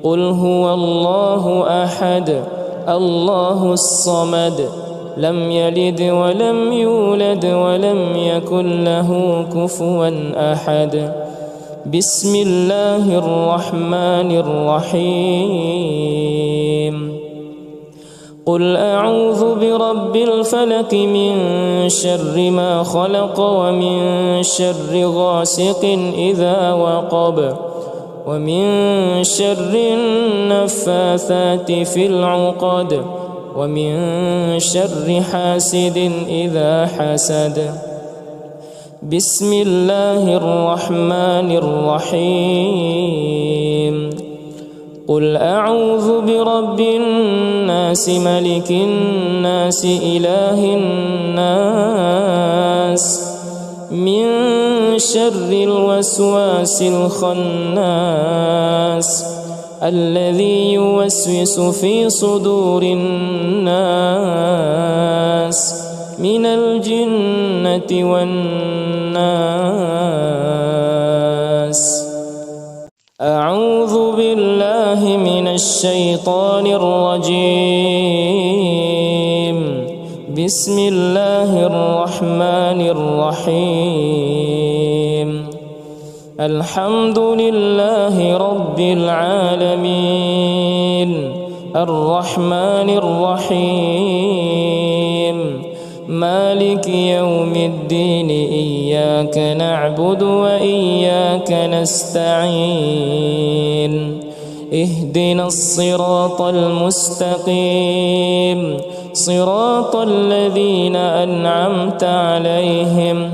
Speaker 1: قل هو الله أحد الله الصمد لم يلد ولم يولد ولم يكن له كفوا أحد. بسم الله الرحمن الرحيم. قل أعوذ برب الفلق من شر ما خلق ومن شر غاسق إذا وقب ومن شر النفاثات في العقد ومن شر حاسد إذا حسد. بسم الله الرحمن الرحيم. قل أعوذ برب الناس ملك الناس إله الناس من شر الوسواس الخناس الذي يوسوس في صدور الناس من الجنة والناس. أعوذ بالله من الشيطان الرجيم. بسم الله الرحمن الرحيم. الحمد لله رب العالمين الرحمن الرحيم مالك يوم الدين إياك نعبد وإياك نستعين اهدنا الصراط المستقيم صراط الذين أنعمت عليهم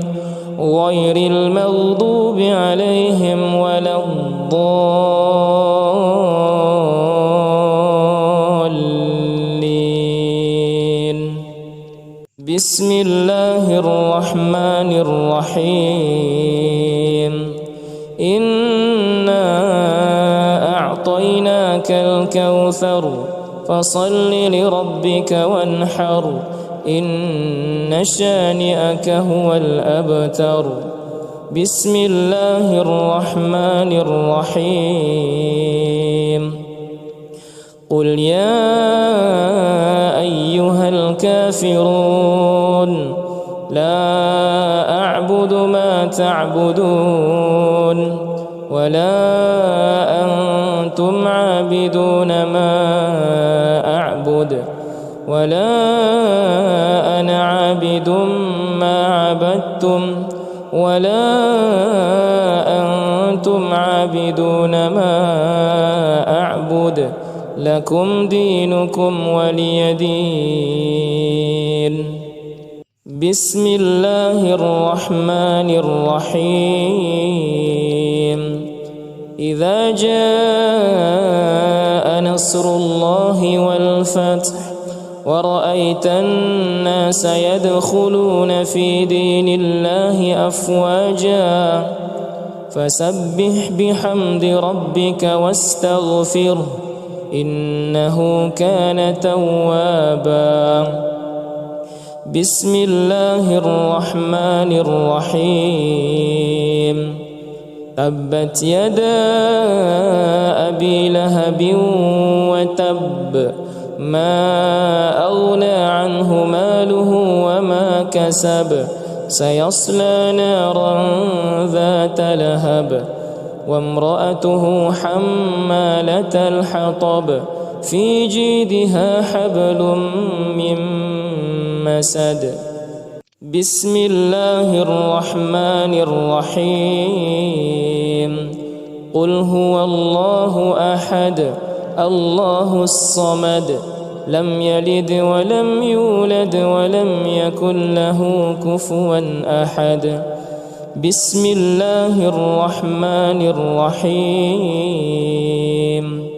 Speaker 1: غير المغضوب عليهم ولا الضالين. بسم الله الرحمن الرحيم. إنا أعطيناك الكوثر فصل لربك وانحر إن شانئك هو الأبتر. بسم الله الرحمن الرحيم. قل يا أيها الكافرون لا أعبد ما تعبدون ولا أنتم عابدون ما أعبد ولا أنا عابد ما عبدتم ولا أنتم عابدون ما أعبد لكم دينكم ولي دين. بسم الله الرحمن الرحيم. إذا جاء نصر الله والفتح ورأيت الناس يدخلون في دين الله أفواجا فسبح بحمد ربك واستغفره إنه كان توابا. بسم الله الرحمن الرحيم. تبت يدا أبي لهب وتب ما أغنى عنه ماله وما كسب سيصلى نارا ذات لهب وامرأته حمالة الحطب في جيدها حبل من مسد. بسم الله الرحمن الرحيم. قل هو الله أحد الله الصمد لم يلد ولم يولد ولم يكن له كفوا أحد. بسم الله الرحمن الرحيم.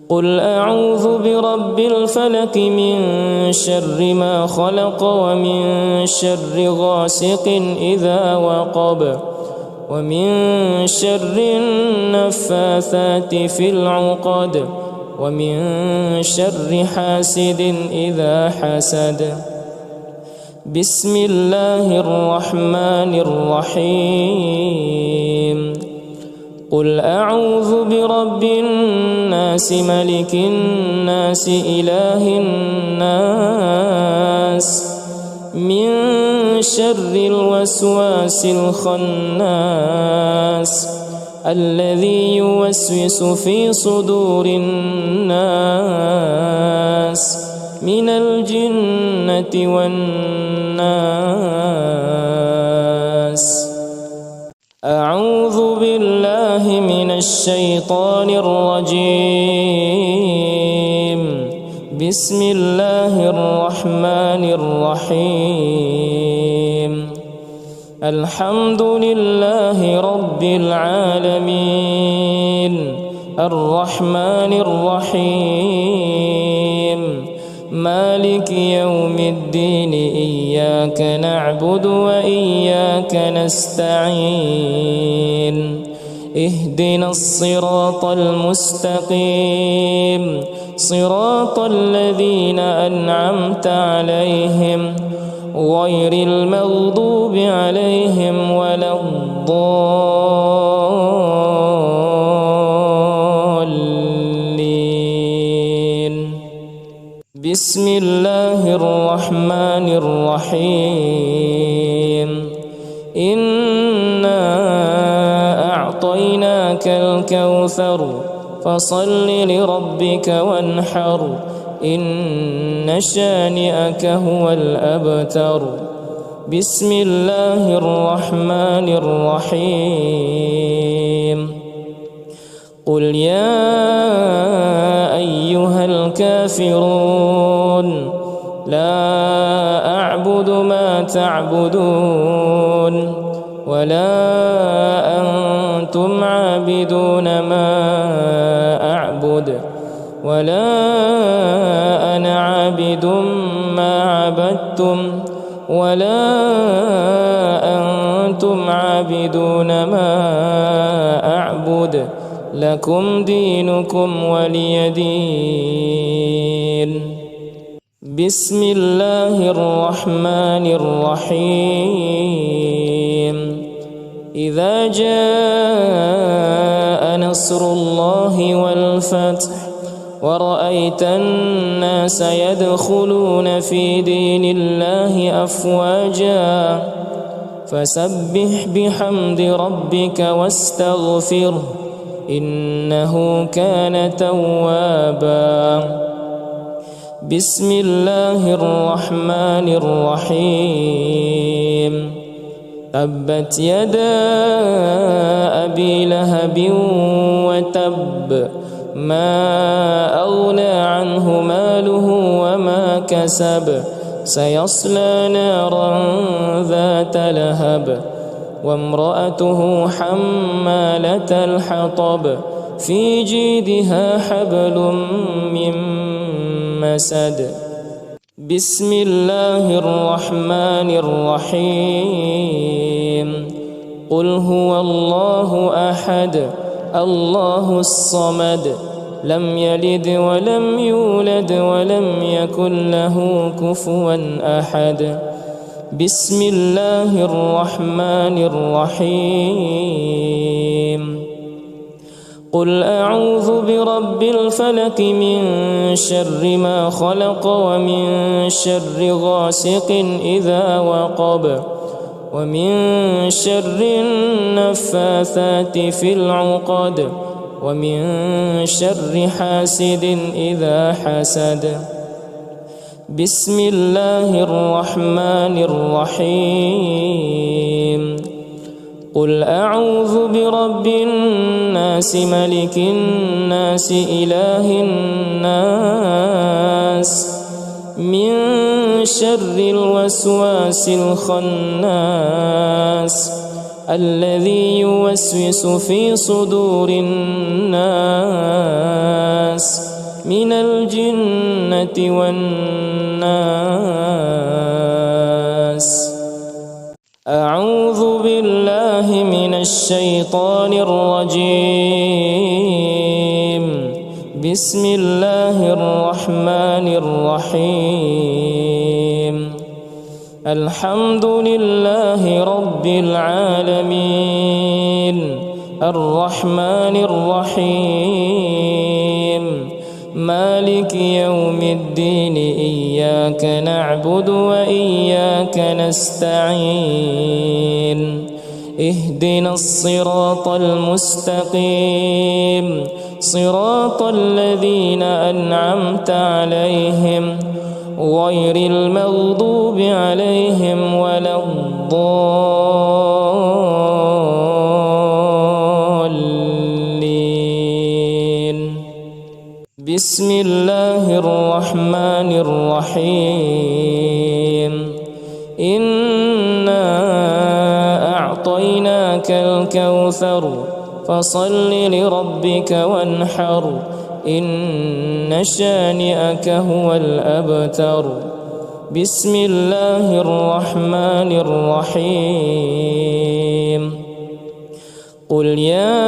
Speaker 1: قل أعوذ برب الفلق من شر ما خلق ومن شر غاسق إذا وقب ومن شر النفاثات في العقد ومن شر حاسد إذا حسد. بسم الله الرحمن الرحيم. قل أعوذ برب الناس ملك الناس إله الناس من شر الوسواس الخناس الذي يوسوس في صدور الناس من الجنة والناس. أعوذ بالله من الشيطان الرجيم. بسم الله الرحمن الرحيم. الحمد لله رب العالمين الرحمن الرحيم مالك يوم الدين إياك نعبد وإياك نستعين اهدنا الصراط المستقيم صراط الذين أنعمت عليهم غير المغضوب عليهم ولا الضالين. بسم الله الرحمن الرحيم. إنا أعطيناك الكوثر فصل لربك وانحر إن شانئك هو الأبتر. بسم الله الرحمن الرحيم. قل يا أيها الكافرون لا أعبد ما تعبدون ولا أنتم عابدون ما أعبد ولا أنا عابد ما عبدتم ولا أنتم عابدون ما أعبد لكم دينكم ولي دين. بسم الله الرحمن الرحيم. إذا جاء نصر الله والفتح ورأيت الناس يدخلون في دين الله أفواجا فسبح بحمد ربك واستغفره إنه كان توابا. بسم الله الرحمن الرحيم. تبت يدا أبي لهب وتب ما أغنى عنه ماله وما كسب سيصلى نارا ذات لهب وامرأته حمالة الحطب في جيدها حبل من مسد. بسم الله الرحمن الرحيم. قل هو الله أحد الله الصمد لم يلد ولم يولد ولم يكن له كفوا أحد. بسم الله الرحمن الرحيم. قل أعوذ برب الفلق من شر ما خلق ومن شر غاسق إذا وقب ومن شر النفاثات في العقد ومن شر حاسد إذا حسد. بسم الله الرحمن الرحيم. قل أعوذ برب الناس ملك الناس إله الناس من شر الوسواس الخناس الذي يوسوس في صدور الناس من الجنة والناس. أعوذ بالله من الشيطان الرجيم. بسم الله الرحمن الرحيم. الحمد لله رب العالمين الرحمن الرحيم مالك يوم الدين إياك نعبد وإياك نستعين اهدنا الصراط المستقيم صراط الذين أنعمت عليهم غير المغضوب عليهم ولا الضالين. بسم الله الرحمن الرحيم. إنا أعطيناك الكوثر فصل لربك وانحر إن شانئك هو الأبتر. بسم الله الرحمن الرحيم. قل يا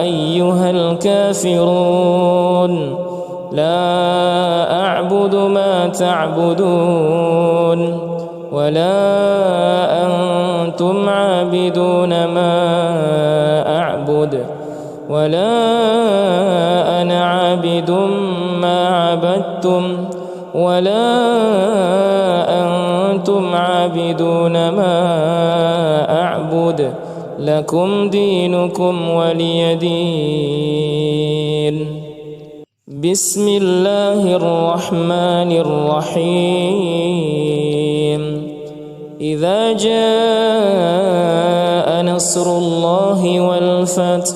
Speaker 1: أيها الكافرون لا أعبد ما تعبدون ولا أنتم عابدون ما أعبد ولا أنا عابد ما عبدتم ولا أنتم عابدون ما أعبد لكم دينكم ولي دين. بسم الله الرحمن الرحيم. إذا جاء نصر الله والفتح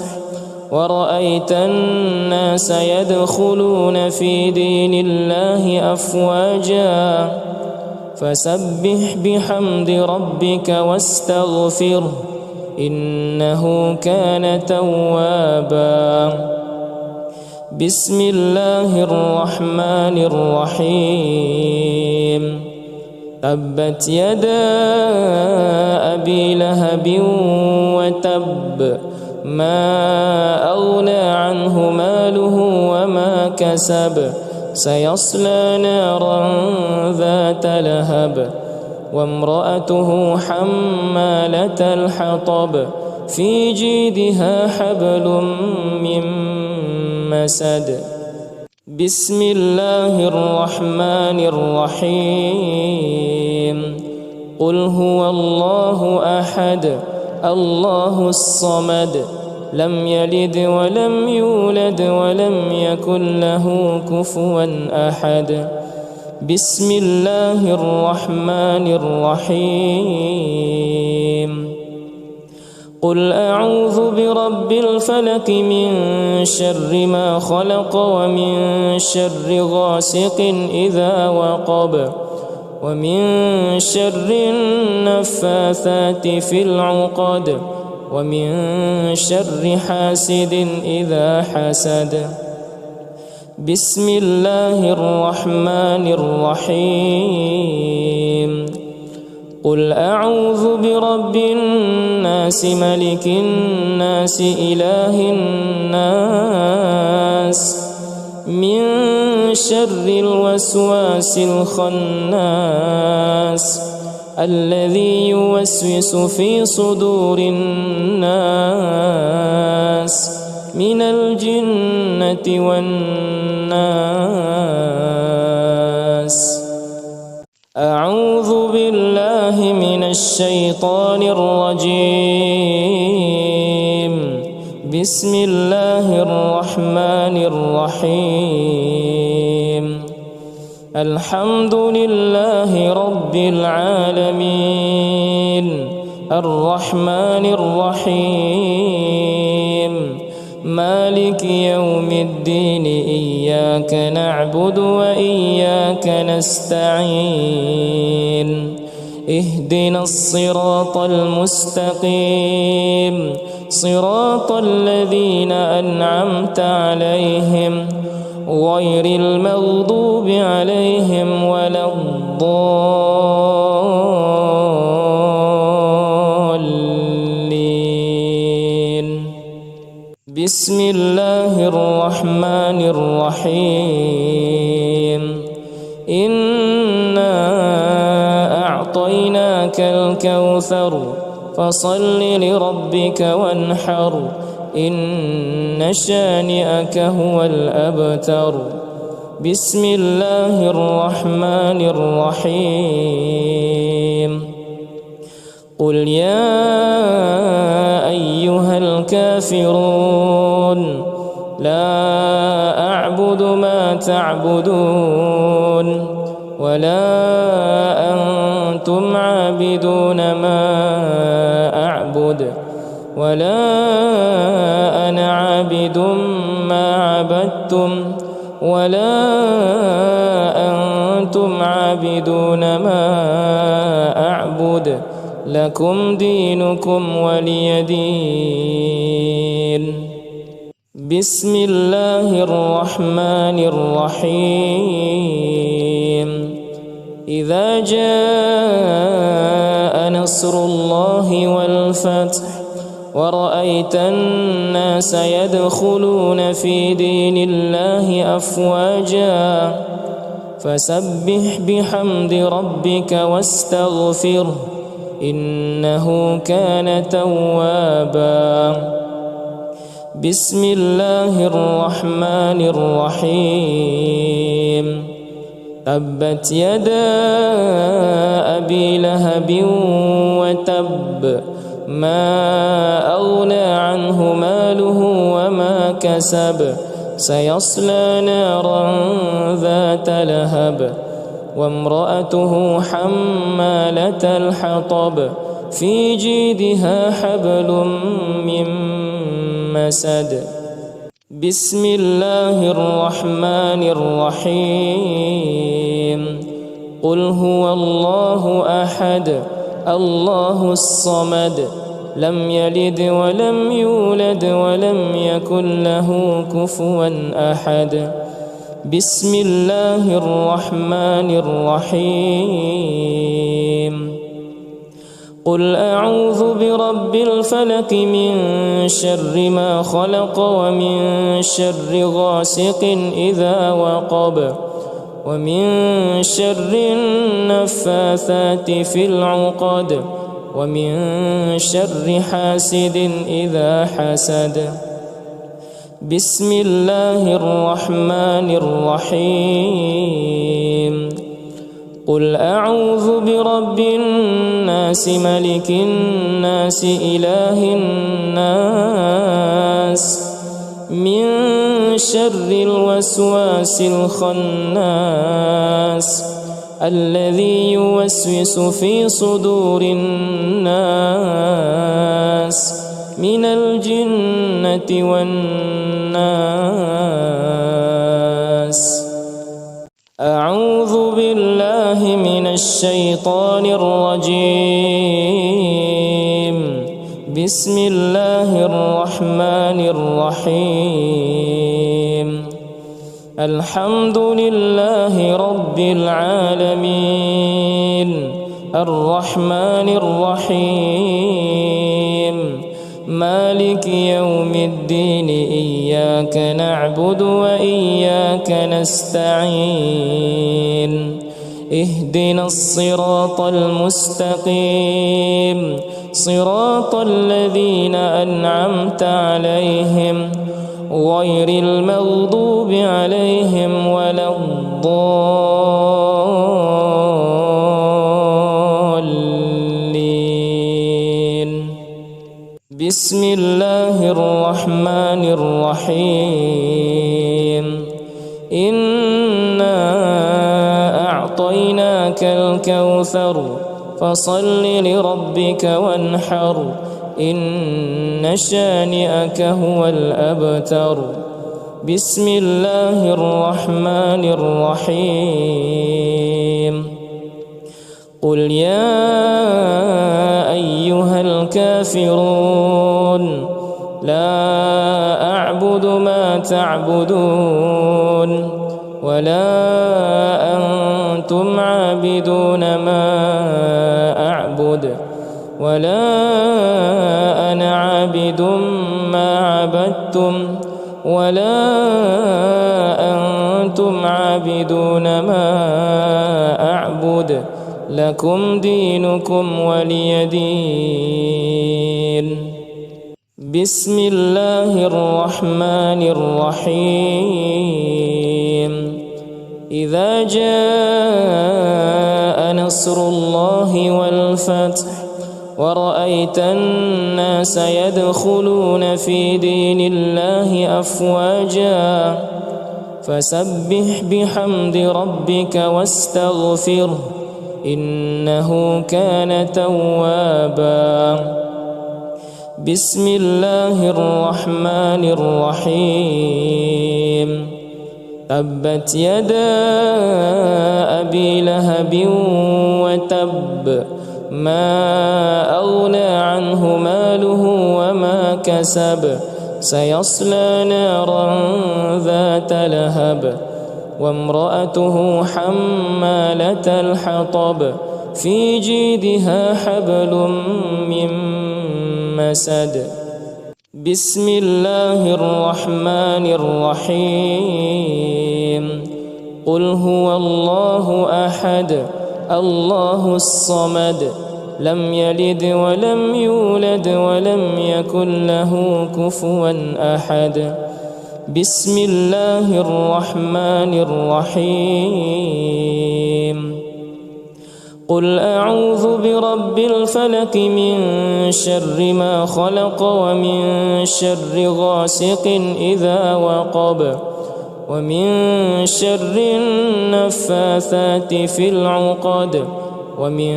Speaker 1: ورأيت الناس يدخلون في دين الله أفواجا فسبح بحمد ربك واستغفره إنه كان توابا. بسم الله الرحمن الرحيم. تبت يدا أبي لهب وتب ما أغنى عنه ماله وما كسب سيصلى نارا ذات لهب وامرأته حمالة الحطب في جيدها حبل من مسد. بسم الله الرحمن الرحيم. قل هو الله أحد الله الصمد لم يلد ولم يولد ولم يكن له كفوا أحد. بسم الله الرحمن الرحيم. قل أعوذ برب الفلق من شر ما خلق ومن شر غاسق إذا وقب ومن شر النفاثات في العقد ومن شر حاسد إذا حسد. بسم الله الرحمن الرحيم. قل أعوذ برب الناس ملك الناس إله الناس من شر الوسواس الخناس الذي يوسوس في صدور الناس من الجنة والناس. أعوذ بالله من الشيطان الرجيم. بسم الله الرحمن الرحيم. الحمد لله رب العالمين الرحمن الرحيم مالك يوم الدين إياك نعبد وإياك نستعين اهدنا الصراط المستقيم صراط الذين أنعمت عليهم غير المغضوب عليهم ولا الضالين. بسم الله الرحمن الرحيم إنا أعطيناك الكوثر فصل لربك وانحر إن شانئك هو الأبتر. بسم الله الرحمن الرحيم قل يا أيها الكافرون لا أعبد ما تعبدون ولا أنتم عابدون ما أعبد ولا أنا عابد ما عبدتم ولا أنتم عابدون ما أعبد لكم دينكم ولي دين. بسم الله الرحمن الرحيم إذا جاء نصر الله والفتح ورأيت الناس يدخلون في دين الله أفواجا فسبح بحمد ربك واستغفره إنه كان توابا. بسم الله الرحمن الرحيم تبت يدا أبي لهب وتب ما أغنى عنه ماله وما كسب سيصلى نارا ذات لهب وامرأته حمالة الحطب في جيدها حبل من مسد. بسم الله الرحمن الرحيم قل هو الله أحد الله الصمد لم يلد ولم يولد ولم يكن له كفوا أحد. بسم الله الرحمن الرحيم قل أعوذ برب الفلق من شر ما خلق ومن شر غاسق إذا وقب ومن شر النفاثات في العقد ومن شر حاسد إذا حسد. بسم الله الرحمن الرحيم قل أعوذ برب الناس ملك الناس إله الناس من شر الوسواس الخناس الذي يوسوس في صدور الناس من الجنة والناس. أعوذ بالله من الشيطان الرجيم. بسم الله الرحمن الرحيم الحمد لله رب العالمين الرحمن الرحيم مالك يوم الدين إياك نعبد وإياك نستعين اهدنا الصراط المستقيم صراط الذين أنعمت عليهم غير المغضوب عليهم ولا الضالين. بسم الله الرحمن الرحيم إنا أعطيناك الكوثر فصل لربك وانحر إن شانئك هو الأبتر. بسم الله الرحمن الرحيم. قل يا أيها الكافرون لا أعبد ما تعبدون ولا أنتم عابدون ما أعبد ولا أنا عابد ما عبدتم ولا أنتم عابدون ما أعبد لكم دينكم ولي دين. بسم الله الرحمن الرحيم. إذا جاء نصر الله والفتح ورأيت الناس يدخلون في دين الله أفواجا فسبح بحمد ربك واستغفره إنه كان توابا. بسم الله الرحمن الرحيم. تبت يدا أبي لهب وتب ما أغنى عنه ماله وما كسب سيصلى نارا ذات لهب وامرأته حمالة الحطب في جيدها حبل من مسد. بسم الله الرحمن الرحيم. قل هو الله أحد الله الصمد لم يلد ولم يولد ولم يكن له كفوا أحد. بسم الله الرحمن الرحيم. قل أعوذ برب الفلق من شر ما خلق ومن شر غاسق إذا وقب ومن شر النفاثات في العقد ومن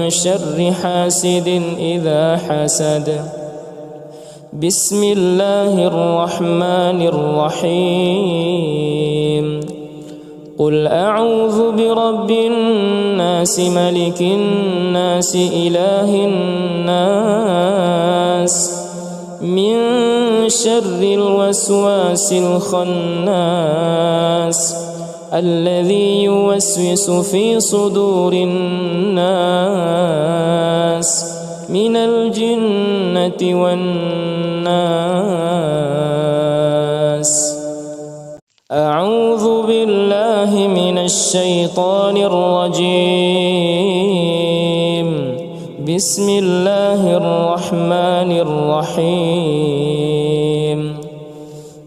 Speaker 1: شر حاسد إذا حسد. بسم الله الرحمن الرحيم. قل أعوذ برب الناس ملك الناس إله الناس من شر الوسواس الخناس الذي يوسوس في صدور الناس من الجنة والناس. أعوذ بالله من الشيطان الرجيم. بسم الله الرحمن الرحيم.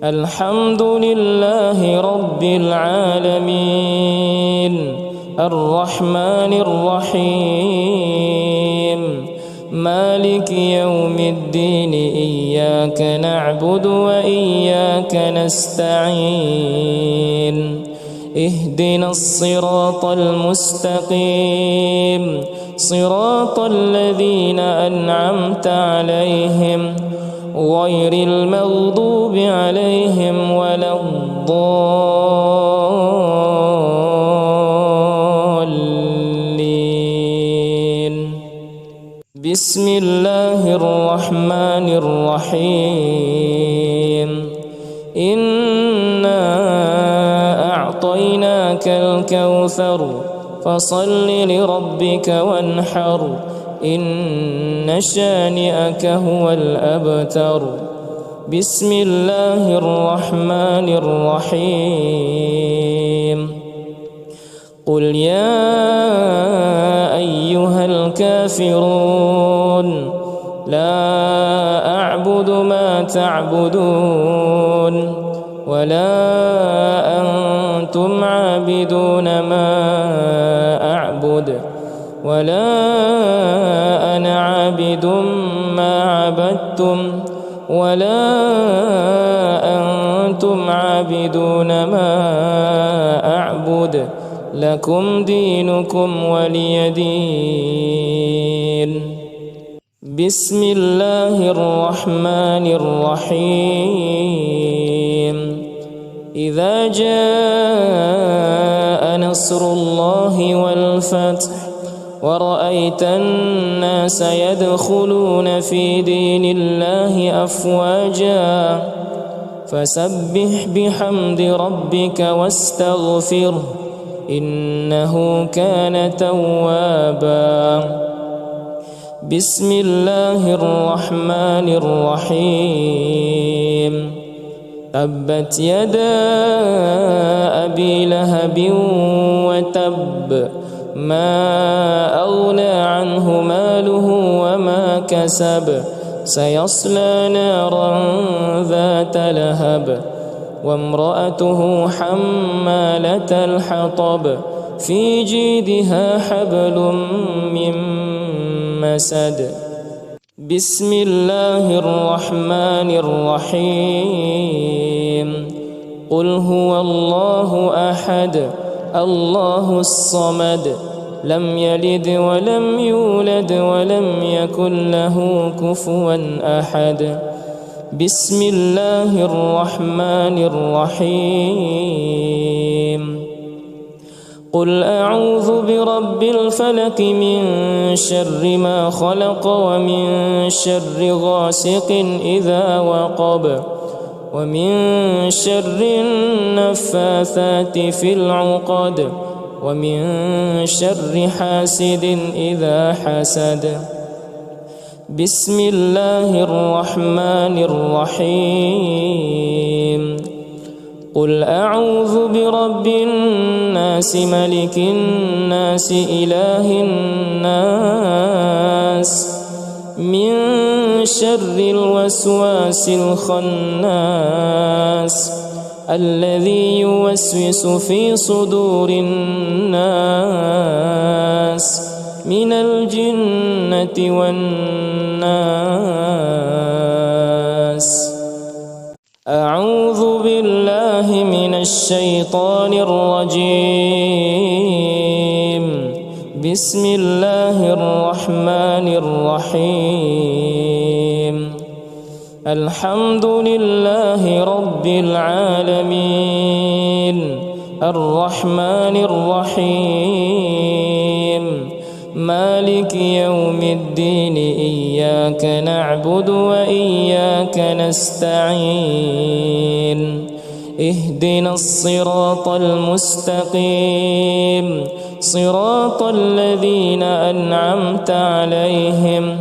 Speaker 1: الحمد لله رب العالمين الرحمن الرحيم مالك يوم الدين إياك نعبد وإياك نستعين اهدنا الصراط المستقيم صراط الذين أنعمت عليهم غير المغضوب عليهم ولا الضالين. بسم الله الرحمن الرحيم. إنا أعطيناك الكوثر فصل لربك وانحر إن شانئك هو الأبتر. بسم الله الرحمن الرحيم. قل يا أيها الكافرون لا أعبد ما تعبدون ولا أنتم عابدون ما أعبد ولا أنا عابد ما عبدتم ولا أنتم عابدون ما أعبد لكم دينكم ولي دين. بسم الله الرحمن الرحيم. إذا جاء نصر الله والفتح ورأيت الناس يدخلون في دين الله أفواجا فسبح بحمد ربك واستغفره إنه كان توابا. بسم الله الرحمن الرحيم. تبت يدا أبي لهب وتب ما أغنى عنه ماله وما كسب سيصلى نارا ذات لهب وامرأته حمالة الحطب في جيدها حبل من مسد. بسم الله الرحمن الرحيم. قل هو الله أحد الله الصمد لم يلد ولم يولد ولم يكن له كفوا أحد. بسم الله الرحمن الرحيم. قل أعوذ برب الفلق من شر ما خلق ومن شر غاسق إذا وقب ومن شر النفاثات في العقد ومن شر حاسد إذا حسد. بسم الله الرحمن الرحيم. قل أعوذ برب الناس ملك الناس إله الناس من شر الوسواس الخناس الذي يوسوس في صدور الناس من الجنة والناس. أعوذ بالله من الشيطان الرجيم. بسم الله الرحمن الرحيم. الحمد لله رب العالمين الرحمن الرحيم مالك يوم الدين إياك نعبد وإياك نستعين اهدنا الصراط المستقيم صراط الذين أنعمت عليهم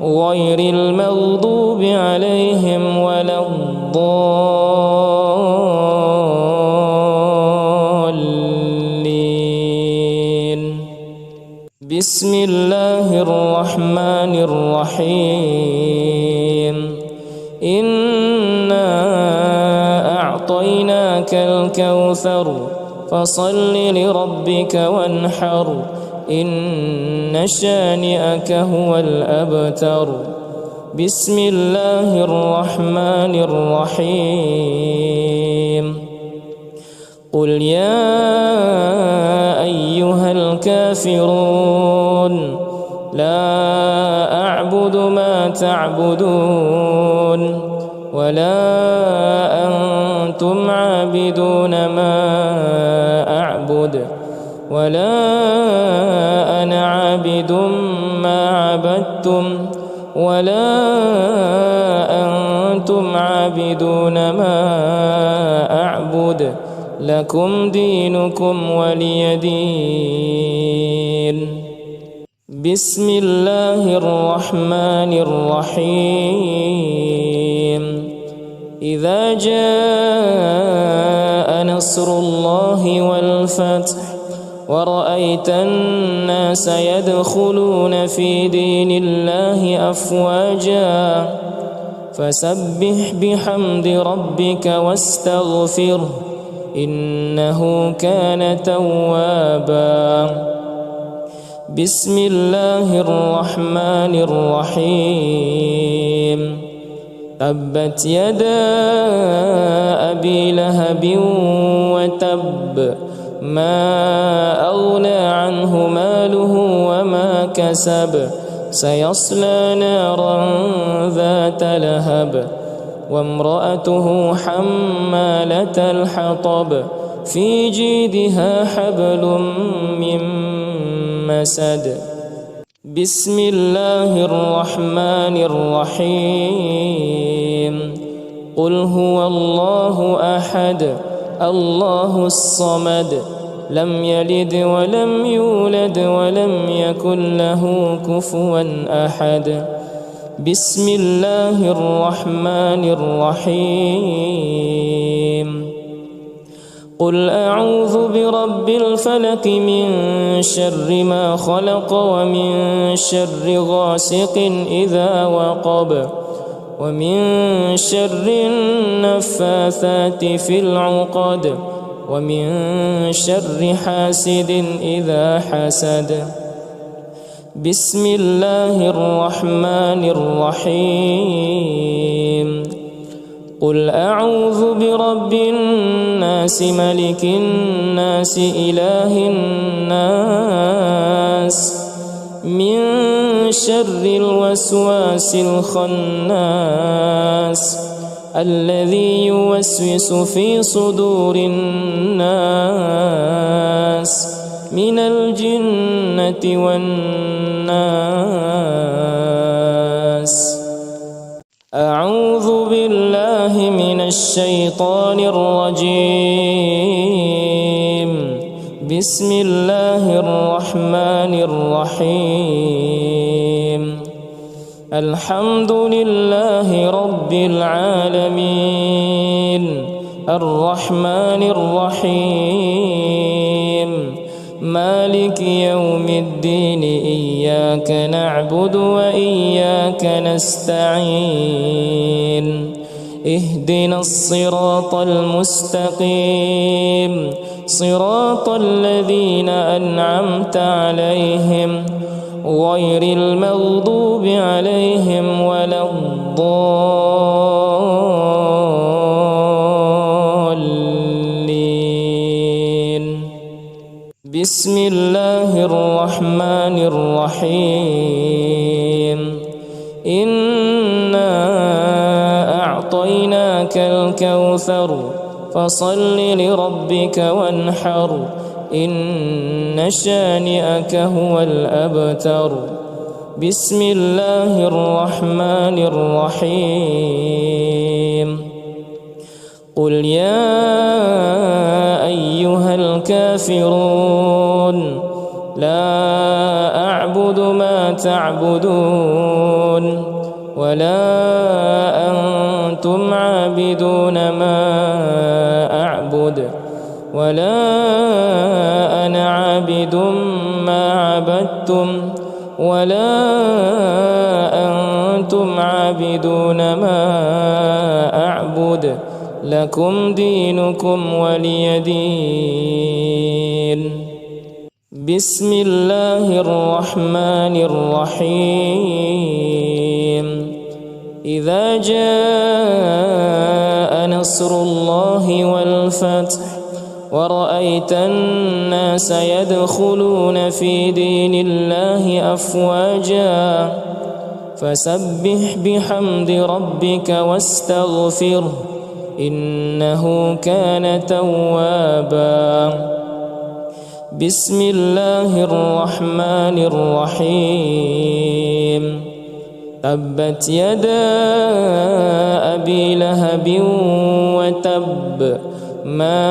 Speaker 1: غير المغضوب عليهم ولا الضالين. بسم الله الرحمن الرحيم. إنا أعطيناك الكوثر فصل لربك وانحر إن شانئك هو الأبتر. بسم الله الرحمن الرحيم. قل يا أيها الكافرون لا أعبد ما تعبدون ولا أنتم عابدون ما أعبد ولا أنا عابد ما عبدتم ولا أنتم عابدون ما أعبد لكم دينكم ولي دين. بسم الله الرحمن الرحيم. إذا جاء نصر الله والفتح ورأيت الناس يدخلون في دين الله أفواجا فسبح بحمد ربك واستغفره إنه كان توابا. بسم الله الرحمن الرحيم. تبت يدا أبي لهب وتب ما أغنى عنه ماله وما كسب سيصلى نارا ذات لهب وامرأته حمالة الحطب في جيدها حبل من مسد. بسم الله الرحمن الرحيم. قل هو الله أحد الله الصمد لم يلد ولم يولد ولم يكن له كفوا أحد. بسم الله الرحمن الرحيم. قل أعوذ برب الفلق من شر ما خلق ومن شر غاسق إذا وقب ومن شر النفاثات في العقد ومن شر حاسد إذا حسد. بسم الله الرحمن الرحيم. قل أعوذ برب الناس ملك الناس إله الناس من شر الوسواس الخناس الذي يوسوس في صدور الناس من الجنة والناس. أعوذ بالله من الشيطان الرجيم. بسم الله الرحمن الرحيم. الحمد لله رب العالمين الرحمن الرحيم مالك يوم الدين إياك نعبد وإياك نستعين اهدنا الصراط المستقيم صراط الذين أنعمت عليهم غير المغضوب عليهم ولا الضالين. بسم الله الرحمن الرحيم. إنا أعطيناك الكوثر فصل لربك وانحر إن شانئك هو الأبتر. بسم الله الرحمن الرحيم. قل يا أيها الكافرون لا أعبد ما تعبدون ولا أنتم عابدون ما أعبد ولا أنا عابد ما عبدتم ولا أنتم عابدون ما أعبد لكم دينكم ولي دين. بسم الله الرحمن الرحيم. إذا جاء نصر الله والفتح ورأيت الناس يدخلون في دين الله أفواجا فسبح بحمد ربك واستغفره إنه كان توابا. بسم الله الرحمن الرحيم. تبت يدا أبي لهب وتب ما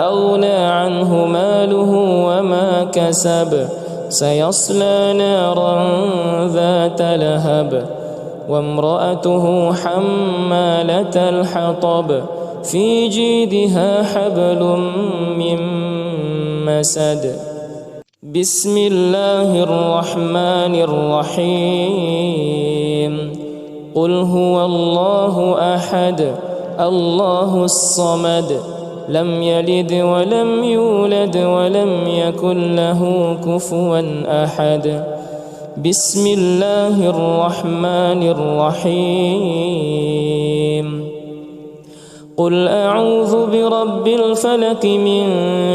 Speaker 1: أغنى عنه ماله وما كسب سيصلى نارا ذات لهب وامرأته حمالة الحطب في جيدها حبل من مسد. بسم الله الرحمن الرحيم. قل هو الله أحد الله الصمد لم يلد ولم يولد ولم يكن له كفوا أحد. بسم الله الرحمن الرحيم. قل أعوذ برب الفلق من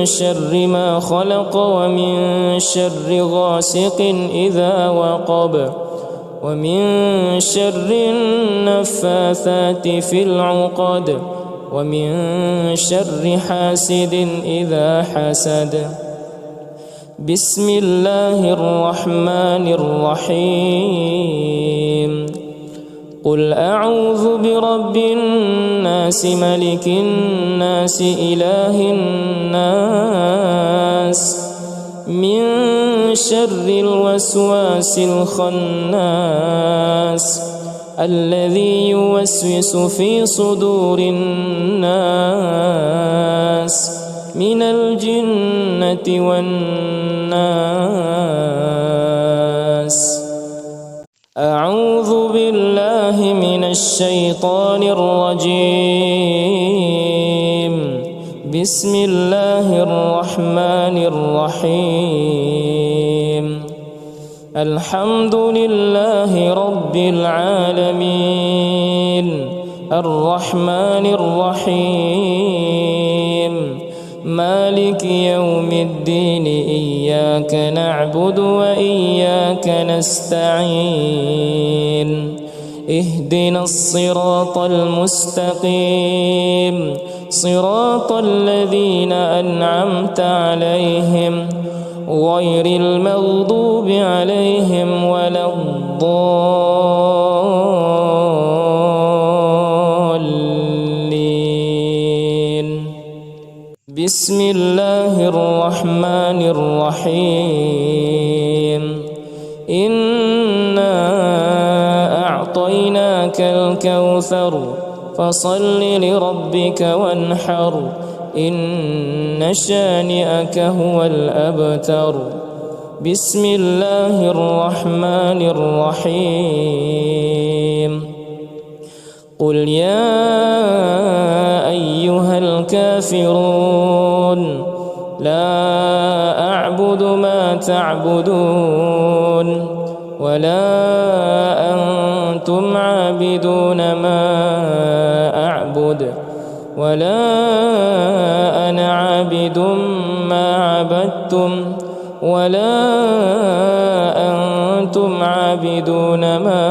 Speaker 1: شر ما خلق ومن شر غاسق إذا وقب ومن شر النفاثات في العقد ومن شر حاسد إذا حسد. بسم الله الرحمن الرحيم. قل أعوذ برب الناس ملك الناس إله الناس من شر الوسواس الخناس الذي يوسوس في صدور الناس من الجنة والناس. أعوذ بالله من الشيطان الرجيم. بسم الله الرحمن الرحيم. الحمد لله رب العالمين الرحمن الرحيم مالك يوم الدين إياك نعبد وإياك نستعين اهدنا الصراط المستقيم صراط الذين أنعمت عليهم غير المغضوب عليهم ولا الضالين. بسم الله الرحمن الرحيم. إنا أعطيناك الكوثر فصل لربك وانحر إن شانئك هو الأبتر. بسم الله الرحمن الرحيم. قل يا أيها الكافرون لا أعبد ما تعبدون ولا أنتم عابدون ما أعبد ولا أنا عابد ما عبدتم ولا أنتم عابدون ما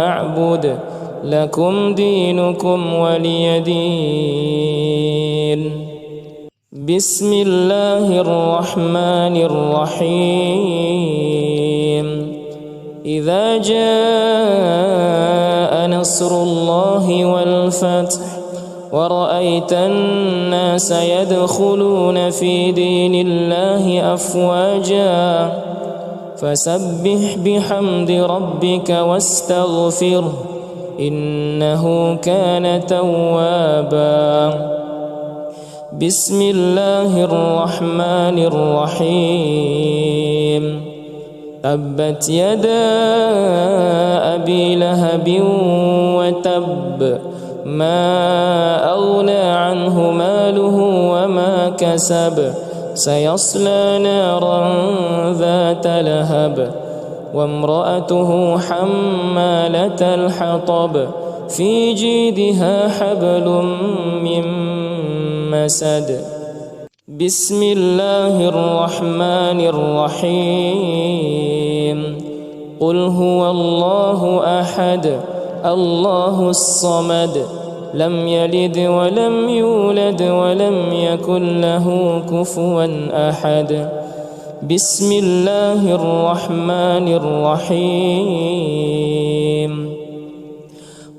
Speaker 1: أعبد لكم دينكم ولي دين. بسم الله الرحمن الرحيم. إذا جاء نصر الله والفتح ورأيت الناس يدخلون في دين الله أفواجا فسبح بحمد ربك واستغفره إنه كان توابا. بسم الله الرحمن الرحيم. تبت يدا أبي لهب وتب ما أغنى عنه ماله وما كسب سيصلى نارا ذات لهب وامرأته حمالة الحطب في جيدها حبل من مسد. بسم الله الرحمن الرحيم. قل هو الله أحد الله الصمد لم يلد ولم يولد ولم يكن له كفوا أحد. بسم الله الرحمن الرحيم.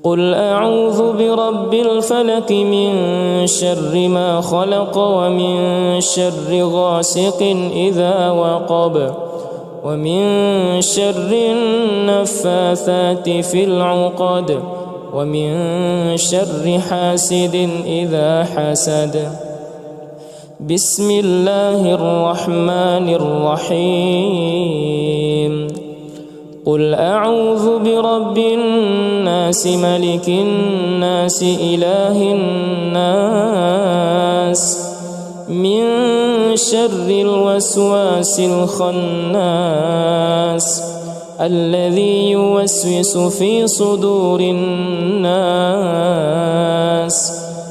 Speaker 1: قل أعوذ برب الفلق من شر ما خلق ومن شر غاسق إذا وقب ومن شر النفاثات في العقد ومن شر حاسد إذا حسد. بسم الله الرحمن الرحيم. قل أعوذ برب الناس ملك الناس إله الناس من شر الوسواس الخناس الذي يوسوس في صدور الناس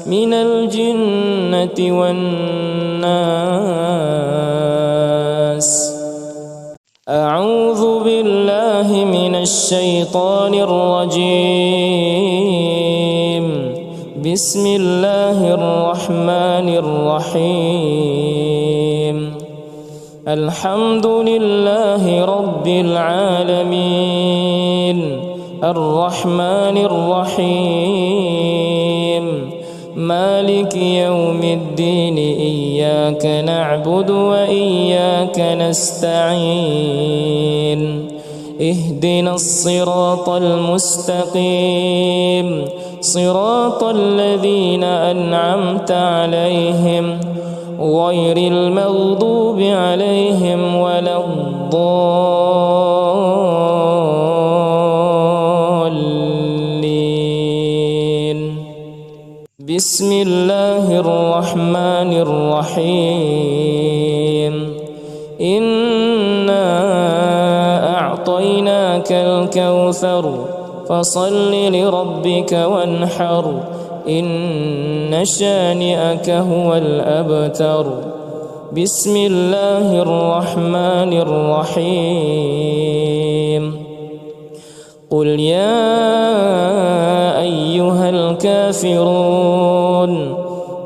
Speaker 1: من الجنة والناس. أعوذ بالله من الشيطان الرجيم. بسم الله الرحمن الرحيم. الحمد لله رب العالمين الرحمن الرحيم مالك يوم الدين إياك نعبد وإياك نستعين اهدنا الصراط المستقيم صراط الذين أنعمت عليهم غير المغضوب عليهم ولا الضالين. بسم الله الرحمن الرحيم. إنا أعطيناك الكوثر فصل لربك وانحر إن شانئك هو الأبتر. بسم الله الرحمن الرحيم. قل يا أيها الكافرون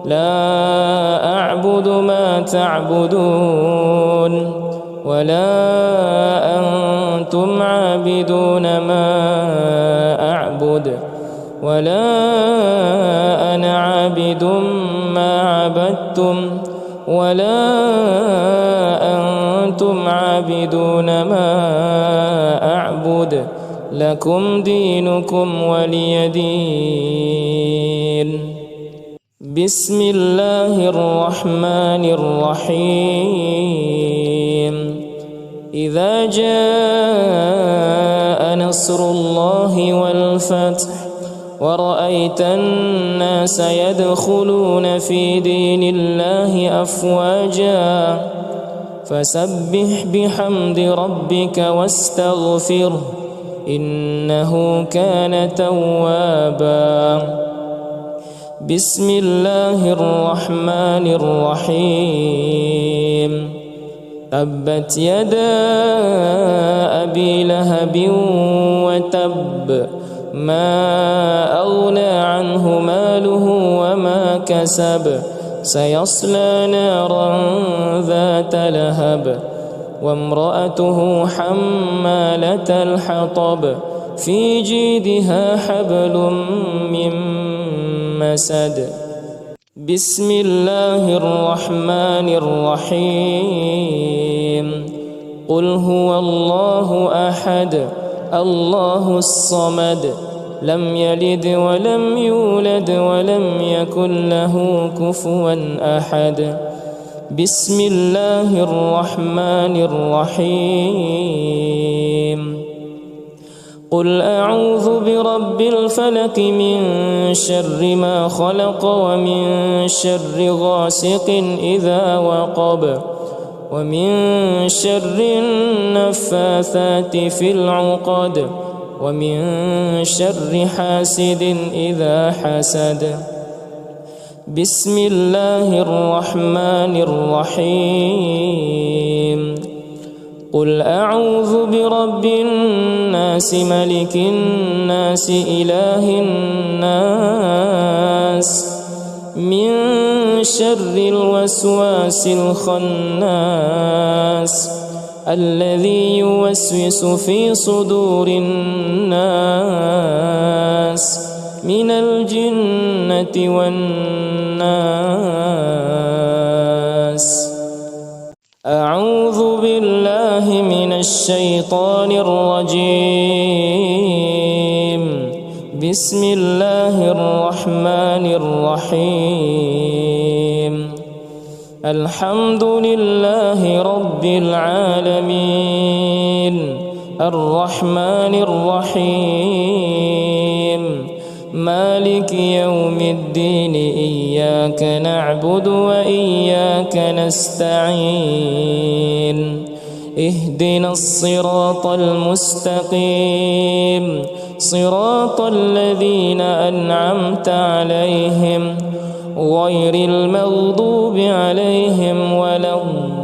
Speaker 1: لا أعبد ما تعبدون ولا أنتم عابدون ما أعبد ولا أنا عابد ما عبدتم ولا أنتم عابدون ما أعبد لكم دينكم ولي دين. بسم الله الرحمن الرحيم. إذا جاء نصر الله والفتح ورأيت الناس يدخلون في دين الله أفواجا فسبح بحمد ربك واستغفره إنه كان توابا. بسم الله الرحمن الرحيم. تبت يدا أبي لهب وتب ما أغنى عنه ماله وما كسب سيصلى نارا ذات لهب وامرأته حمالة الحطب في جيدها حبل من مسد. بسم الله الرحمن الرحيم. قل هو الله أحد الله الصمد لم يلد ولم يولد ولم يكن له كفوا أحد. بسم الله الرحمن الرحيم. قل أعوذ برب الفلق من شر ما خلق ومن شر غاسق إذا وقب ومن شر النفاثات في العقد ومن شر حاسد إذا حسد. بسم الله الرحمن الرحيم. قل أعوذ برب الناس ملك الناس إله الناس من شر الوسواس الخناس الذي يوسوس في صدور الناس من الجنة والناس. أعوذ بالله من الشيطان الرجيم. بسم الله الرحمن الرحيم. الحمد لله رب العالمين الرحمن الرحيم مالك يوم الدين إياك نعبد وإياك نستعين اهدنا الصراط المستقيم صراط الذين أنعمت عليهم غير المغضوب عليهم ولا الضالين.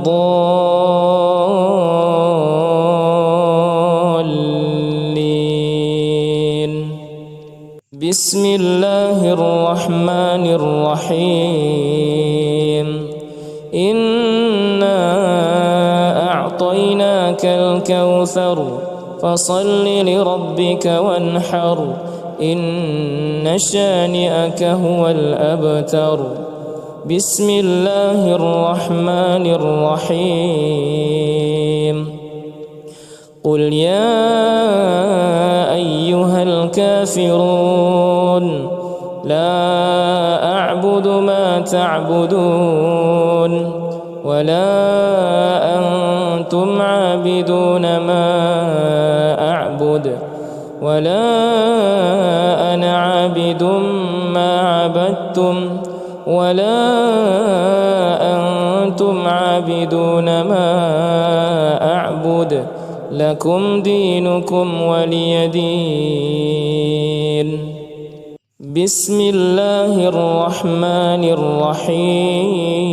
Speaker 1: بسم الله الرحمن الرحيم. إنا أعطيناك الكوثر فصل لربك وانحر إن شانئك هو الأبتر. بسم الله الرحمن الرحيم. قل يا أيها الكافرون لا أعبد ما تعبدون ولا أنتم عابدون ما أعبد ولا أنا عابد ما عبدتم ولا أنتم عابدون ما أعبد لكم دينكم ولي دين. بسم الله الرحمن الرحيم.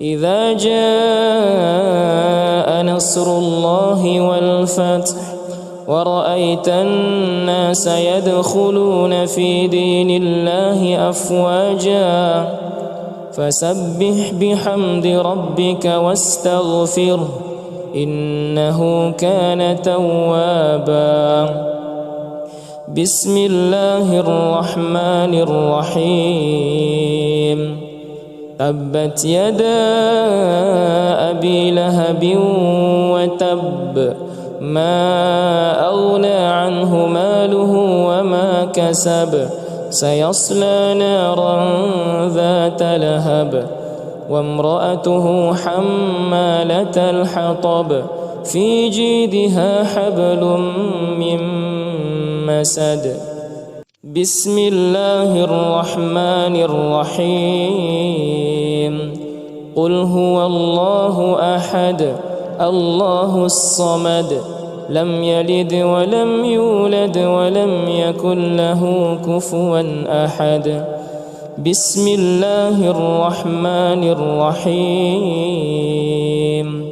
Speaker 1: إذا جاء نصر الله والفتح ورأيت الناس يدخلون في دين الله أفواجا فسبح بحمد ربك واستغفره إنه كان توابا. بسم الله الرحمن الرحيم. تبت يدا أبي لهب وتب ما أغنى عنه ماله وما كسب سيصلى نارا ذات لهب وامرأته حمالة الحطب في جيدها حبل من مسد. بسم الله الرحمن الرحيم. قل هو الله أحد الله الصمد لم يلد ولم يولد ولم يكن له كفوا أحد. بسم الله الرحمن الرحيم.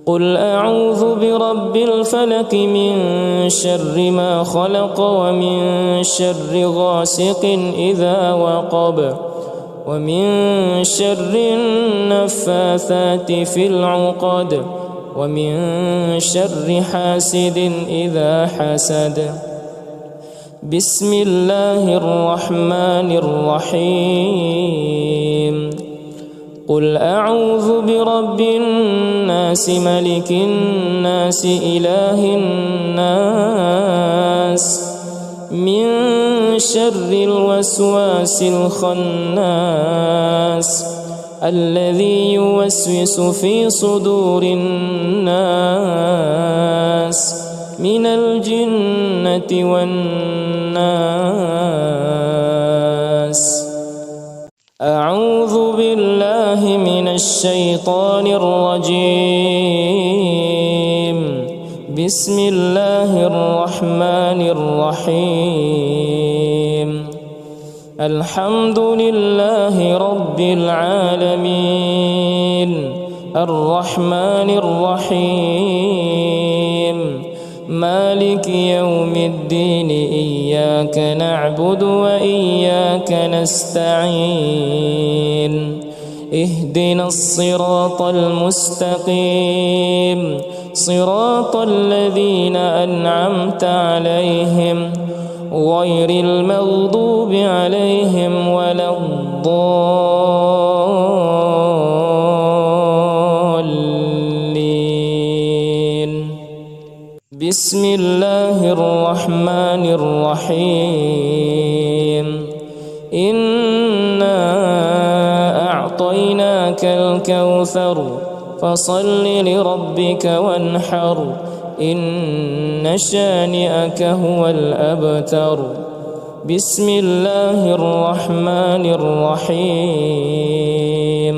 Speaker 1: قل أعوذ برب الفلق من شر ما خلق ومن شر غاسق إذا وقب ومن شر النفاثات في العقد ومن شر حاسد إذا حسد. بسم الله الرحمن الرحيم. قل أعوذ برب الناس ملك الناس إله الناس من شر الوسواس الخناس الذي يوسوس في صدور الناس من الجنة والناس. أعوذ بالله من الشيطان الرجيم. بسم الله الرحمن الرحيم. الحمد لله رب العالمين الرحمن الرحيم مالك يوم الدين إياك نعبد وإياك نستعين اهدنا الصراط المستقيم صراط الذين أنعمت عليهم غير المغضوب عليهم ولا الضالين. بسم الله الرحمن الرحيم. إنا أعطيناك الكوثر فصل لربك وانحر إن شانئك هو الأبتر. بسم الله الرحمن الرحيم.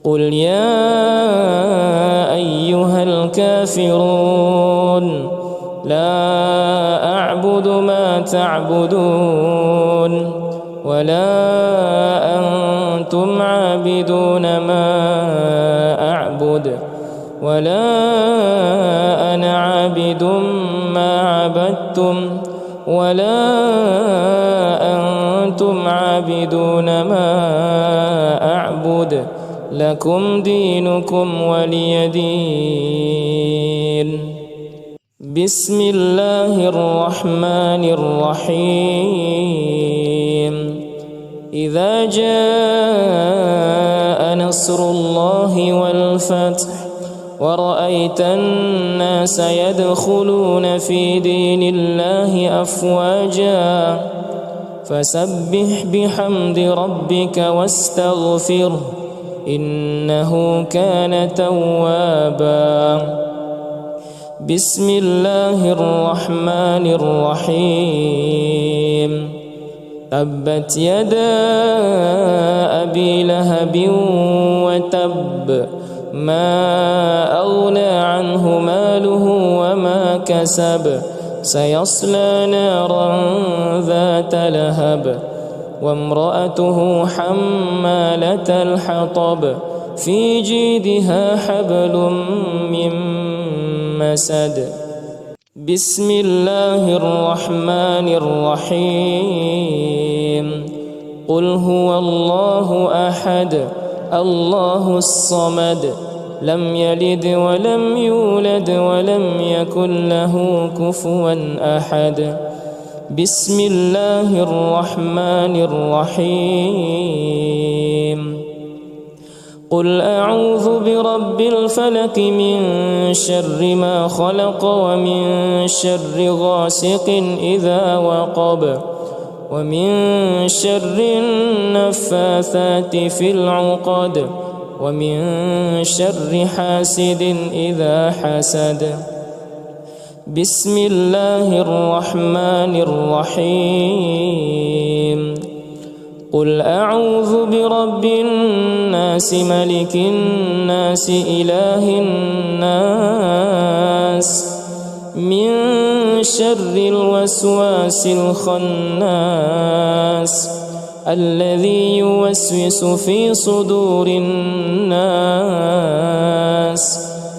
Speaker 1: قل يا أيها الكافرون لا أعبد ما تعبدون ولا أنتم عابدون ما أعبد ولا أنا عابد ما عبدتم ولا أنتم عابدون ما أعبد لكم دينكم ولي دين. بسم الله الرحمن الرحيم. إذا جاء نصر الله والفتح ورأيت الناس يدخلون في دين الله أفواجا فسبح بحمد ربك واستغفره إنه كان توابا. بسم الله الرحمن الرحيم. تبت يدا أبي لهب وتب ما أغنى عنه ماله وما كسب سيصلى نارا ذات لهب وامرأته حمالة الحطب في جيدها حبل من مسد. بسم الله الرحمن الرحيم. قل هو الله أحد الله الصمد لم يلد ولم يولد ولم يكن له كفوا أحد. بسم الله الرحمن الرحيم. قل أعوذ برب الفلق من شر ما خلق ومن شر غاسق إذا وقب ومن شر النفاثات في العقد ومن شر حاسد إذا حسد. بسم الله الرحمن الرحيم. قل أعوذ برب الناس ملك الناس إله الناس من شر الوسواس الخناس الذي يوسوس في صدور الناس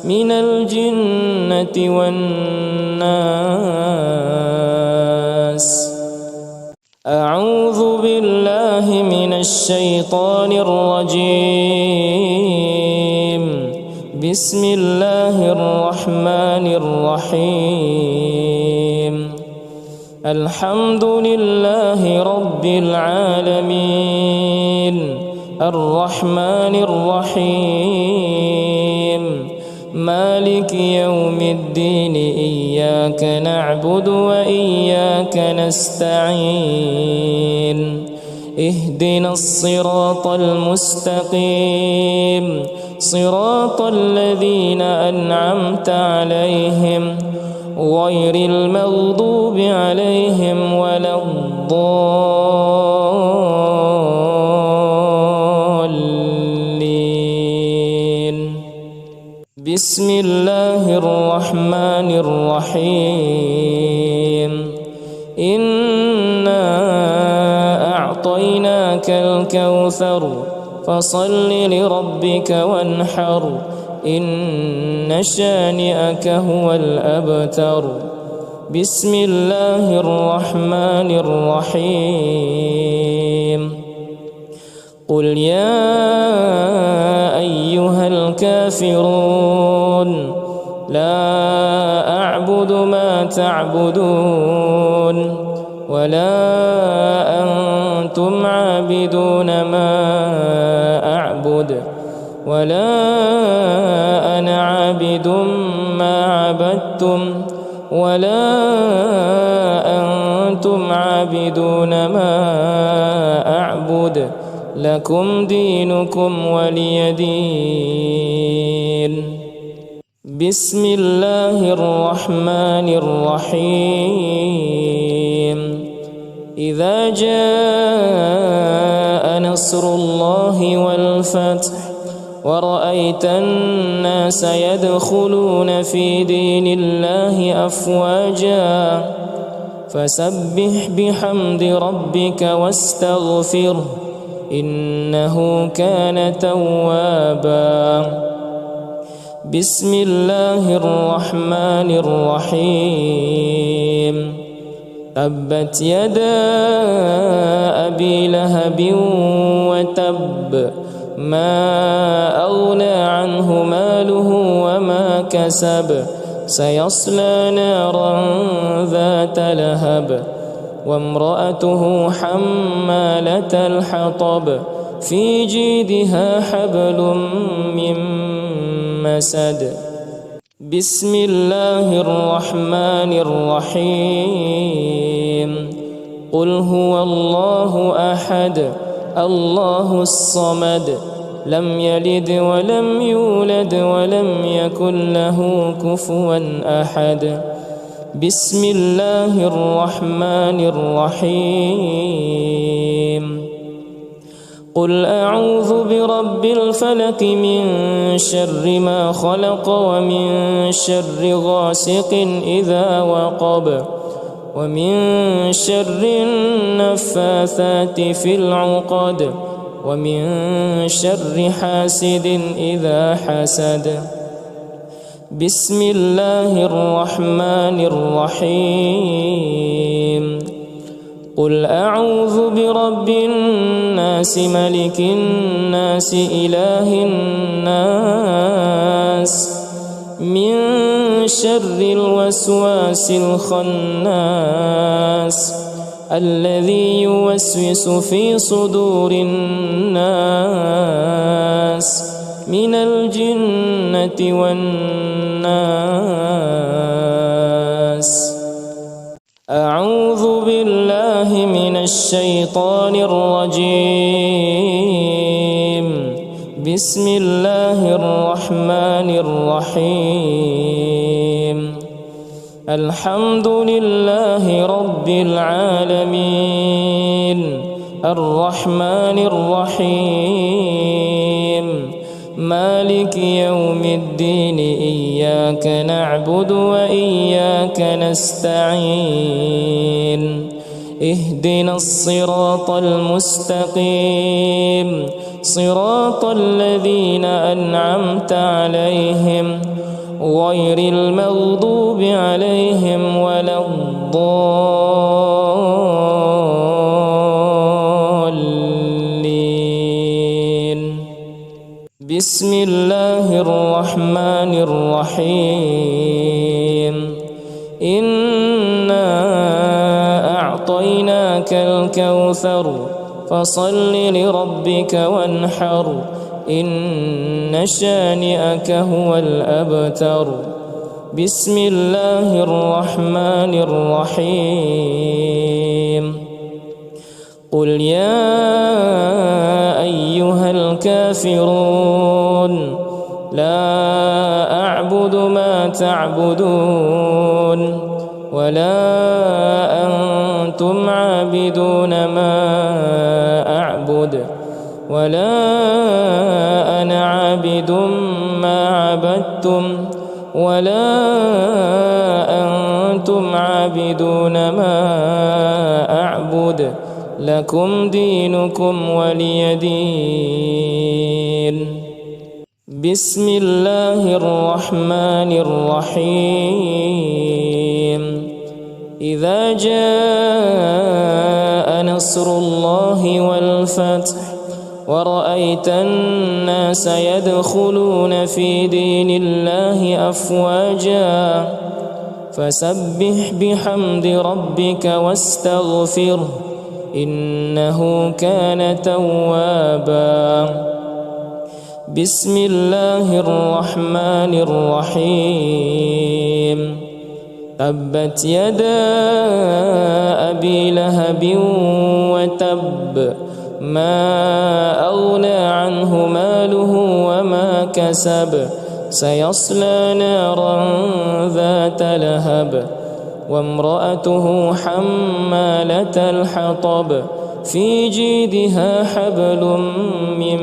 Speaker 1: من الجنة والناس. أعوذ بالله من الشيطان الرجيم. بسم الله الرحمن الرحيم. الحمد لله رب العالمين الرحمن الرحيم مالك يوم الدين إياك نعبد وإياك نستعين اهدنا الصراط المستقيم صراط الذين أنعمت عليهم غير المغضوب عليهم ولا الضالين. بسم الله الرحمن الرحيم. إنا أعطيناك الكوثر فصل لربك وانحر إن شانئك هو الأبتر. بسم الله الرحمن الرحيم. قل يا أيها الكافرون لا أعبد ما تعبدون ولا أنتم عابدون ما أعبد ولا أنا عابد ما عبدتم ولا أنتم عابدون ما أعبد لكم دينكم ولي دين. بسم الله الرحمن الرحيم. إذا جاء نصر الله والفتح ورأيت الناس يدخلون في دين الله أفواجا فسبح بحمد ربك واستغفره إنه كان توابا. بسم الله الرحمن الرحيم. تبت يدا أبي لهب وتب ما أغنى عنه ماله وما كسب سيصلى نارا ذات لهب وامرأته حمالة الحطب في جيدها حبل من مسد. بسم الله الرحمن الرحيم. قل هو الله أحد الله الصمد لم يلد ولم يولد ولم يكن له كفوا أحد. بسم الله الرحمن الرحيم. قل أعوذ برب الفلق من شر ما خلق ومن شر غاسق إذا وقب ومن شر النفاثات في العقد ومن شر حاسد إذا حسد. بسم الله الرحمن الرحيم. قل أعوذ برب الناس ملك الناس إله الناس من شر الوسواس الخناس الذي يوسوس في صدور الناس من الجنة والناس. أعوذ بالله من الشيطان الرجيم. بسم الله الرحمن الرحيم. الحمد لله رب العالمين الرحمن الرحيم مالك يوم الدين إياك نعبد وإياك نستعين اهدنا الصراط المستقيم صراط الذين أنعمت عليهم غير المغضوب عليهم ولا الضالين. بسم الله الرحمن الرحيم. إنا أعطيناك الكوثر فصل لربك وانحر إن شانئك هو الأبتر. بسم الله الرحمن الرحيم. قل يا أيها الكافرون لا أعبد ما تعبدون ولا أنتم عابدون ما أعبد ولا أنا عابد ما عبدتم ولا أنتم عابدون ما أعبد لكم دينكم ولي دين. بسم الله الرحمن الرحيم. إذا جاء نصر الله والفتح ورأيت الناس يدخلون في دين الله أفواجا فسبح بحمد ربك واستغفره إنه كان توابا. بسم الله الرحمن الرحيم. تبت يدا أبي لهب وتب ما أغنى عنه ماله وما كسب سيصلى نارا ذات لهب وامرأته حمالة الحطب في جيدها حبل من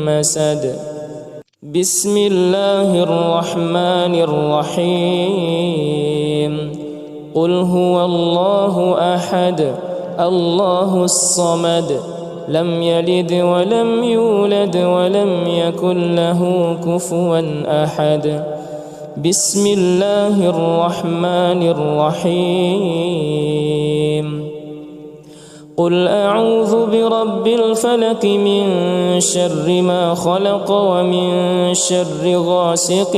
Speaker 1: مسد. بسم الله الرحمن الرحيم. قل هو الله أحد الله الصمد لم يلد ولم يولد ولم يكن له كفوا أحد. بسم الله الرحمن الرحيم. قل أعوذ برب الفلق من شر ما خلق ومن شر غاسق